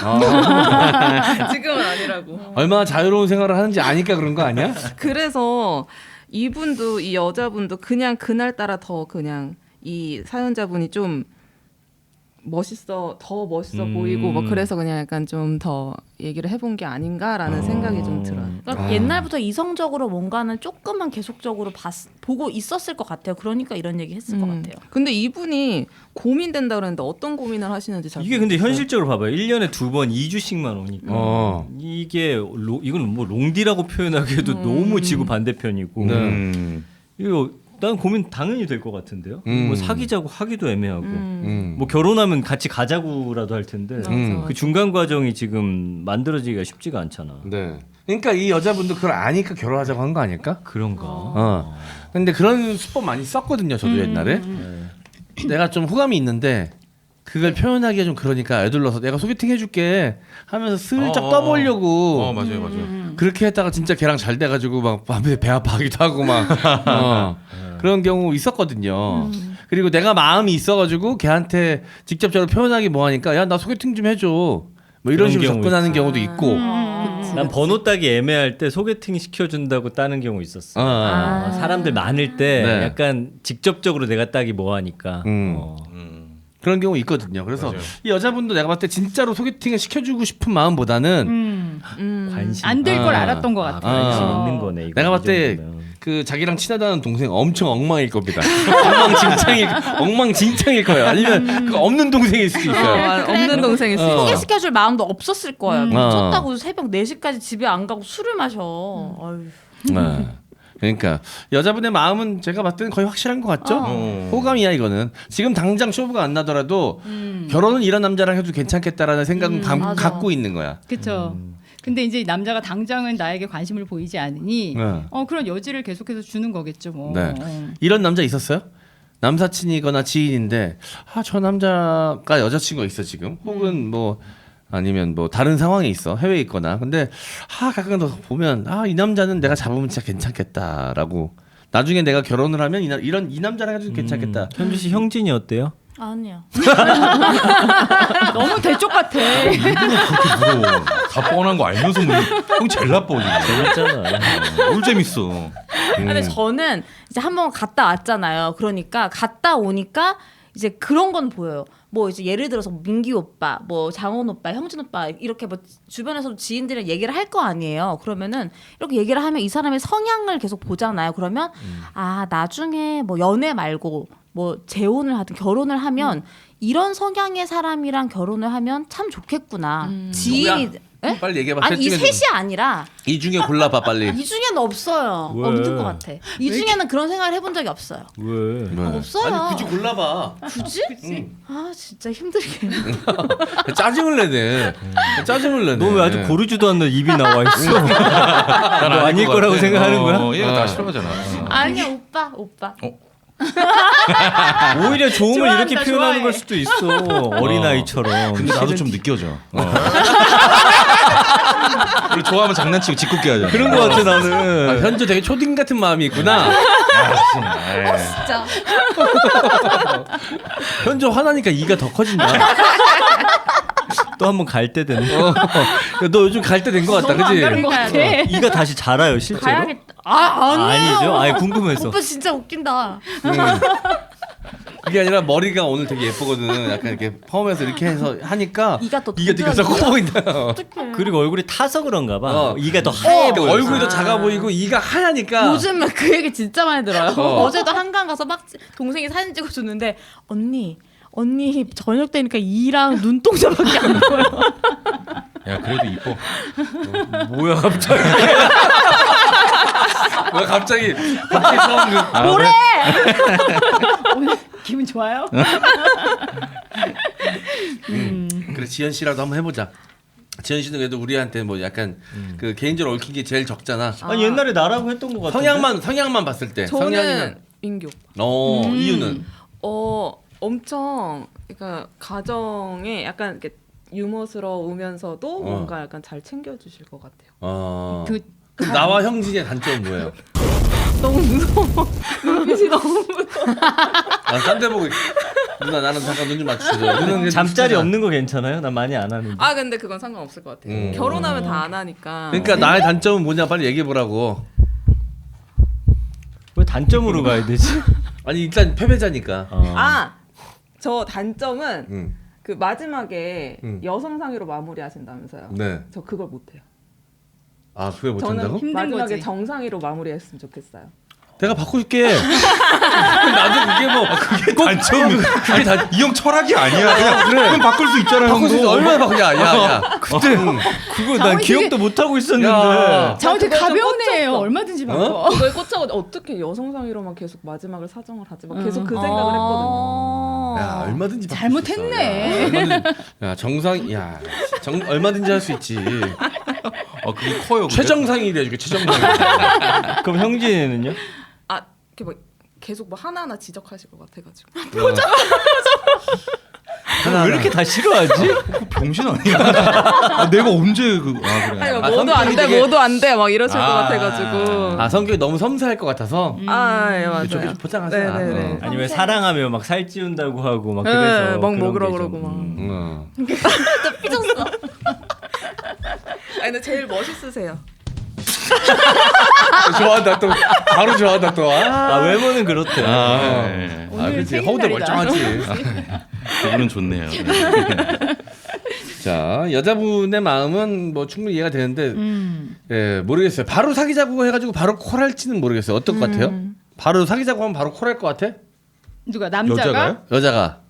지금은 아니라고. 얼마나 자유로운 생활을 하는지 아니까 그런 거 아니야? 그래서 이분도 이 여자분도 그냥 그날따라 더 그냥 이 사연자분이 좀 더 멋있어 보이고 뭐 그래서 그냥 약간 좀 더 얘기를 해본 게 아닌가라는 생각이 좀 들어요. 그러니까 옛날부터 이성적으로 뭔가는 조금만 계속적으로 보고 있었을 것 같아요. 그러니까 이런 얘기 했을 것 같아요. 근데 이분이 고민된다 그랬는데 어떤 고민을 하시는지 잘 이게 근데 모르겠어요. 현실적으로 봐봐요. 1년에 2번 2주씩만 오니까 이건 뭐 롱디라고 표현하기에도 너무 지구 반대편이고 이거 난 고민 당연히 될 것 같은데요. 뭐 사귀자고 하기도 애매하고 뭐 결혼하면 같이 가자고라도 할 텐데 그 중간 과정이 지금 만들어지기가 쉽지가 않잖아. 네. 그러니까 이 여자분도 그걸 아니까 결혼하자고 한 거 아닐까? 그런가. 근데 그런 수법 많이 썼거든요. 저도 옛날에. 내가 좀 호감이 있는데 그걸 표현하기가 좀 그러니까 애들러서 내가 소개팅 해줄게 하면서 슬쩍 떠보려고 맞아요. 그렇게 했다가 진짜 걔랑 잘 돼가지고 막 밤에 배 아파하기도 하고 막 그런 경우 있었거든요. 그리고 내가 마음이 있어가지고 걔한테 직접적으로 표현하기 뭐하니까 야 나 소개팅 좀 해줘 뭐 이런 식으로 접근하는 경우도 있고. 난 번호 따기 애매할 때 소개팅 시켜준다고 따는 경우 있었어. 사람들 많을 때 약간 직접적으로 내가 따기 뭐하니까. 그런 경우 있거든요. 그래서 이 여자분도 내가 봤을 때 진짜로 소개팅을 시켜주고 싶은 마음보다는 관심 안 될 걸 알았던 것 같아요. 관심 있는 거네. 이거 내가 봤을 때 그 자기랑 친하다는 동생 엄청 엉망일 겁니다. 엉망진창일 거예요. 아니면 그 없는 동생일 수도 있어요. 없는 동생이 있어요. 소개시켜줄 마음도 없었을 거예요. 미쳤다고 새벽 4시까지 집에 안 가고 술을 마셔. 어휴. 그러니까 여자분의 마음은 제가 봤을 때는 거의 확실한 것 같죠? 호감이야 이거는. 지금 당장 쇼부가 안 나더라도 결혼은 이런 남자랑 해도 괜찮겠다라는 생각은 갖고 있는 거야. 그렇죠. 근데 이제 남자가 당장은 나에게 관심을 보이지 않으니 그런 여지를 계속해서 주는 거겠죠. 뭐. 네. 이런 남자 있었어요? 남사친이거나 지인인데 저 남자가 여자친구가 있어 지금. 혹은 뭐 아니면 뭐 다른 상황에 있어 해외에 있거나 근데 가끔 더 보면 이 남자는 내가 잡으면 진짜 괜찮겠다라고 나중에 내가 결혼을 하면 이 남자랑 해도 괜찮겠다. 현주 씨 형진이 어때요? 아니요. 너무 대쪽 같아. 일부러 그렇게 물어. 다 뻔한 거 알면서 형 제일 나빠 지금. 재밌잖아. 뭘 재밌어. 근데 저는 이제 한번 갔다 왔잖아요. 그러니까 갔다 오니까 이제 그런 건 보여요. 뭐 이제 예를 들어서 민기 오빠, 뭐 장원 오빠, 형진 오빠 이렇게 뭐 주변에서도 지인들이랑 얘기를 할 거 아니에요. 그러면은 이렇게 얘기를 하면 이 사람의 성향을 계속 보잖아요. 그러면 나중에 뭐 연애 말고 뭐 재혼을 하든 결혼을 하면 이런 성향의 사람이랑 결혼을 하면 참 좋겠구나. 지인이 에? 빨리 얘기해봐. 아니 이 셋이 아니라 이 중에 골라봐 빨리. 이 중에는 없어요. 왜? 없는 것 같아. 이 중에는 그런 생각을 해본 적이 없어요. 왜? 없어요. 아니 굳이 골라봐. 굳이? 진짜 힘들게. 짜증을 내네. 짜증을 내네. 너 왜 아직 고르지도 않는 입이 나와 있어? 너 아닐 거라고 생각하는 거야? 얘가 다 싫어하잖아. 아니야 오빠. 오히려 좋음을 좋아한다, 이렇게 표현하는 좋아해. 걸 수도 있어. 어린아이처럼. 근데 나도 좀 느껴져. 우리 좋아하면 장난치고 짓궂게 하잖아. 그런 거 같아 나는. 현주 되게 초딩 같은 마음이 있구나. 진짜. 현주 화나니까 이가 더 커진다. 또 한 번 갈 때 되네. 너 요즘 갈 때 된 것 같다, 너무 안 그지? 가는 것 같아. 이가 다시 자라요 실제로? 가야겠다. 아니에요. 아니죠? 아니 궁금해서. 오빠 진짜 웃긴다. 그게 아니라 머리가 오늘 되게 예쁘거든. 약간 이렇게 펌해서 이렇게 해서 하니까 이가 또 되게 더 커 보인다. 어떡해. 그리고 얼굴이 타서 그런가 봐. 어. 이가 더 하얘 보여. 얼굴이 더 작아 보이고 이가 하얘니까. 요즘 그 얘기 진짜 많이 들어요. 어. 어제도 한강 가서 막 동생이 사진 찍어줬는데 언니 저녁 되니까 이랑 눈동자밖에 안 보여. 야 그래도 이뻐. 뭐야 갑자기? 왜 갑자기 처음 뭐래? 오늘 기분 좋아요? 그래 지현 씨라도 한번 해보자. 지현 씨는 그래도 우리한테 뭐 약간 그 개인적으로 얽힌 게 제일 적잖아. 아니 옛날에 나라고 했던 것 같은데. 성향만 봤을 때. 저는 성향이나 민기 오빠. 이유는 엄청 그러니까 가정에 약간 이렇게 유머스러우면서도 뭔가 약간 잘 챙겨주실 것 같아요. 그 그럼 나와 형진의 단점은 뭐예요? 너무 무서워. 눈빛이 너무 딴데 보고 누나 나는 잠깐 눈 좀 맞추죠. 눈은 잠자리 없는 거 괜찮아요? 난 많이 안 하는데. 근데 그건 상관없을 것 같아요. 결혼하면 다 안 하니까. 그러니까 나의 단점은 뭐냐 빨리 얘기해 보라고. 왜 단점으로 가야 되지? 아니 일단 패배자니까. 저 단점은 그 마지막에 음. 여성 상의로 마무리하신다면서요. 네. 저 그걸 못해요. 그걸 못한다고? 힘든 마지막에 거지. 정상의로 마무리했으면 좋겠어요. 내가 바꿔줄게. 나도 그게 뭐 그게 단점이. 그게 이 형 철학이 아니야. 그냥 그래. 그럼 바꿀 수 있잖아. 바꿀 수 있어. 형도. 얼마나 바꾸냐. 야. 그때 그거 난 장훈이 기억도 못 하고 있었는데. 야. 저 되게 그거 좀 가벼운 애예요. 꽂혔어. 얼마든지 바꿔. 이거에 꽂혀서 어떻게 여성 상의로만 계속 마지막을 사정을 하지? 막 계속 그 생각을 했거든요. 야 얼마든지 바꿀 잘못했네. 수 있어. 야 정상 얼마든지 할 수 있지. 그게 커요. 근데. 최정상이래 해줄게 최정상. 그럼 형진이는요? 이렇게 뭐 계속 뭐 하나하나 지적하실 것 같아가지고. 왜 이렇게 다 싫어하지? 병신 아니야? 내가 언제 그래. 아니 아, 뭐도 안 성격이 돼, 되게- 뭐도 안 돼, 막 이러실 것 같아가지고. 성격이 너무 섬세할 것 같아서. 예, 맞아요. 이쪽에 포장하자. 네네네. 아니면 사랑하면 막 살 찌운다고 하고 막 네, 그래서 막 그런 먹으라 게 그러고 좀, 막. 또 삐졌어. 아니 근데 제일 멋있으세요. 좋아한다 또 바로 좋아한다 또. 외모는 그렇대. 오늘 그렇지. 생일 허우대 날이다. 멀쩡하지. 그분은 좋네요. 자 여자분의 마음은 뭐 충분히 이해가 되는데 모르겠어요. 바로 사귀자고 해가지고 바로 콜할지는 모르겠어요. 어떨 것 같아요? 바로 사귀자고 하면 바로 콜할 것 같아? 누가 남자가? 여자가요? 여자가.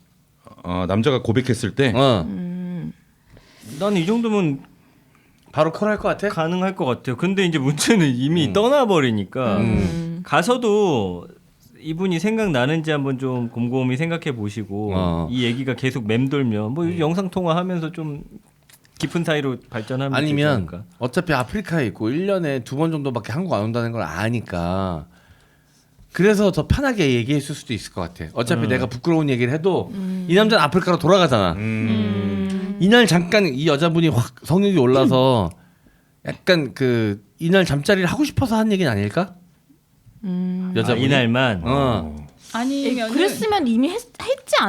남자가 고백했을 때 난 이 정도면 바로 콜할 것 같아? 가능할 것 같아요. 근데 이제 문제는 이미 떠나버리니까 가서도 이분이 생각나는지 한번 좀 곰곰이 생각해 보시고 이 얘기가 계속 맴돌면 뭐 영상 통화하면서 좀 깊은 사이로 발전하면 되지 아니면 않을까? 어차피 아프리카에 있고 1년에 2번 정도밖에 한국 안 온다는 걸 아니까 그래서 더 편하게 얘기했을 수도 있을 것 같아. 어차피 내가 부끄러운 얘기를 해도 이 남자는 아프리카로 돌아가잖아. 이날 잠깐 이 여자분이 확 성욕이 올라서 약간 그 이날 잠자리를 하고 싶어서 한 얘기는 아닐까? 여자분이 이날만. 아니면 그랬으면 이미 했지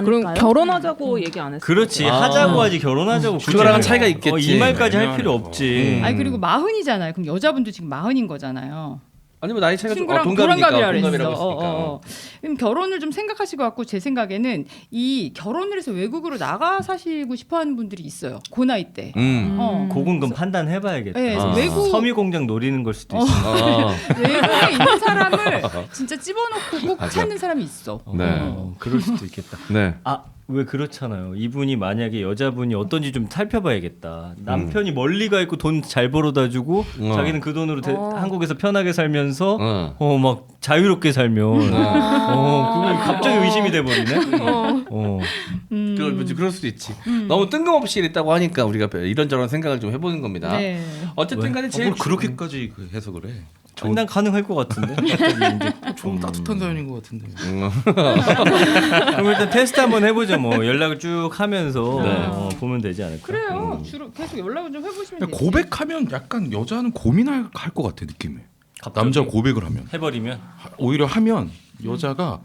그럼 않을까요? 결혼하자고 얘기 안 했어요. 그렇지 하자고 하지 결혼하자고 그거랑은 차이가 있겠지. 이 말까지 할 필요 없지. 아니 그리고 마흔이잖아요. 그럼 여자분도 지금 마흔인 거잖아요. 아니 뭐 나이 차이가 좀 친구랑 동갑이니까 동갑이라 동갑이라고 그랬어. 했으니까. 그럼 결혼을 좀 생각하실 것 같고 제 생각에는 이 결혼을 해서 외국으로 나가 사시고 싶어하는 분들이 있어요. 그 나이 때. 그건 그럼 판단해봐야겠다. 네, 외국 섬유공장 노리는 걸 수도 있어. 외국에 있는 사람을 진짜 집어넣고 꼭 찾는 사람이 있어. 네. 그럴 수도 있겠다. 네. 왜 그렇잖아요. 이분이 만약에 여자분이 어떤지 좀 살펴봐야겠다. 남편이 멀리 가 있고 돈 잘 벌어다 주고 자기는 그 돈으로 한국에서 편하게 살면서 막 자유롭게 살면 그게 갑자기 의심이 돼 버리네. 그럴 수도 있지. 너무 뜬금없이 이랬다고 하니까 우리가 이런저런 생각을 좀 해보는 겁니다. 네. 어쨌든 간에 제일 뭘 그렇게까지 그 해석을 해? 난 가능할 것 같은데. 좀 따뜻한 사연인 것 같은데. 그럼 일단 테스트 한번 해보죠. 뭐 연락을 쭉 하면서 보면 되지 않을까. 그래요. 주로 계속 연락을 좀 해보시면 되지. 고백하면 약간 여자는 고민할 것 같아 느낌이. 남자 고백을 하면 해버리면 오히려 하면 여자가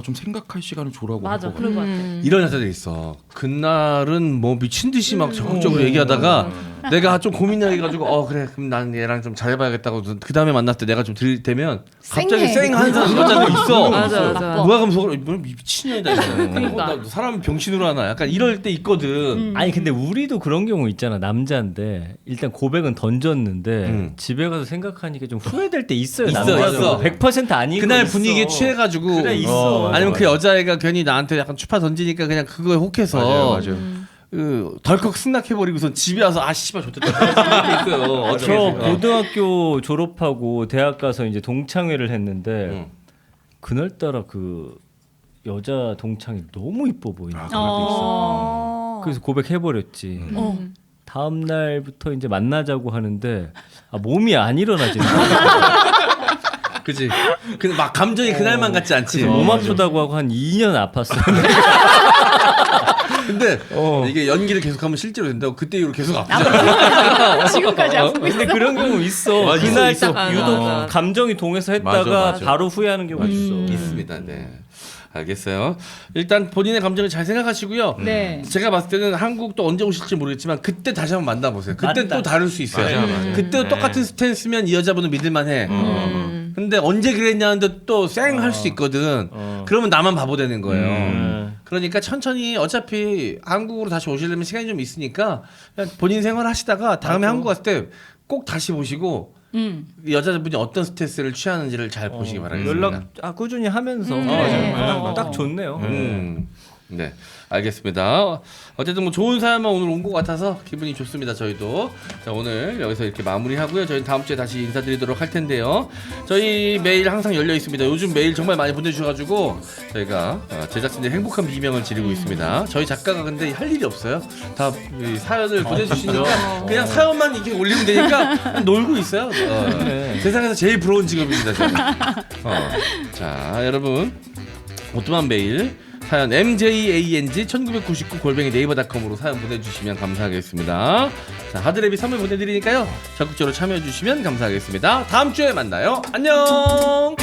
좀 생각할 시간을 주라고 맞아, 할 것 그런 같아. 것 같아. 이런 여자들이 있어. 그날은 뭐 미친 듯이 막 적극적으로 얘기하다가 내가 좀 고민해가지고 그래 그럼 난 얘랑 좀 잘해봐야겠다고 그 다음에 만났을 때 내가 좀 들이대면 갑자기 쌩하는 사람 여자도 있어. 맞아. 누가 그럼 속으로 뭐 미친년이다 이거. 그러니까. 사람 병신으로 하나. 약간 이럴 때 있거든. 아니 근데 우리도 그런 경우 있잖아. 남자인데 일단 고백은 던졌는데 집에 가서 생각하니까 좀 후회될 때 있어요. 있어, 남자도. 있어. 100% 아닌 그날 거 있어. 분위기에 취해가지고 그래, 있어. 아니면 맞아, 그 여자애가 괜히 나한테 약간 추파 던지니까 그냥 그거에 혹해서 덜컥 승낙해버리고선 집에 와서 씨발 좋겠다 이렇게 있어요. 저 고등학교 졸업하고 대학 가서 이제 동창회를 했는데 그날따라 그 여자 동창이 너무 이뻐 보이는 거야. 그래서 고백해버렸지. 다음 날부터 이제 만나자고 하는데 몸이 안 일어나지는. 그지. 근데 막 감정이 그날만 같지 않지. 몸 아프다고 하고 한 2년 아팠어. 근데 이게 연기를 계속하면 실제로 된다고 그때 이후로 계속 아프잖아. 지금까지 아프고 있어. 근데 그런 경우 있어. 맞아, 그날 있어. 딱 유독 맞아. 감정이 동해서 했다가 맞아. 바로 후회하는 경우 있어. 있습니다. 네. 알겠어요. 일단 본인의 감정을 잘 생각하시고요. 네. 제가 봤을 때는 한국 또 언제 오실지 모르겠지만 그때 다시 한번 만나보세요. 그때 맞다. 또 다를 수 있어요. 맞아. 그때 똑같은 스탠스면 이 여자분은 믿을만해. 근데 언제 그랬냐는데 또 쌩 할 수 있거든. 그러면 나만 바보 되는 거예요. 그러니까 천천히 어차피 한국으로 다시 오시려면 시간이 좀 있으니까 그냥 본인 생활 하시다가 다음에 한국 갔을 때 꼭 다시 보시고 여자분이 어떤 스트레스를 취하는지를 잘 보시기 바라겠습니다. 연락 꾸준히 하면서 딱 좋네요. 네, 알겠습니다. 어쨌든 뭐 좋은 사연만 오늘 온 것 같아서 기분이 좋습니다. 저희도 자 오늘 여기서 이렇게 마무리하고요. 저희는 다음 주에 다시 인사드리도록 할 텐데요. 저희 메일 항상 열려 있습니다. 요즘 메일 정말 많이 보내주셔가지고 저희가 제작진들 행복한 비명을 지르고 있습니다. 저희 작가가 근데 할 일이 없어요. 다 이 사연을 보내주시니까 그냥 사연만 이렇게 올리면 되니까 그냥 놀고 있어요. 세상에서 제일 부러운 직업입니다. 저는. 자 여러분 오뚜만 메일 사연 mjang1999 네이버닷컴으로 사연 보내주시면 감사하겠습니다. 자 하드랩이 선물 보내드리니까요 적극적으로 참여해주시면 감사하겠습니다. 다음 주에 만나요. 안녕.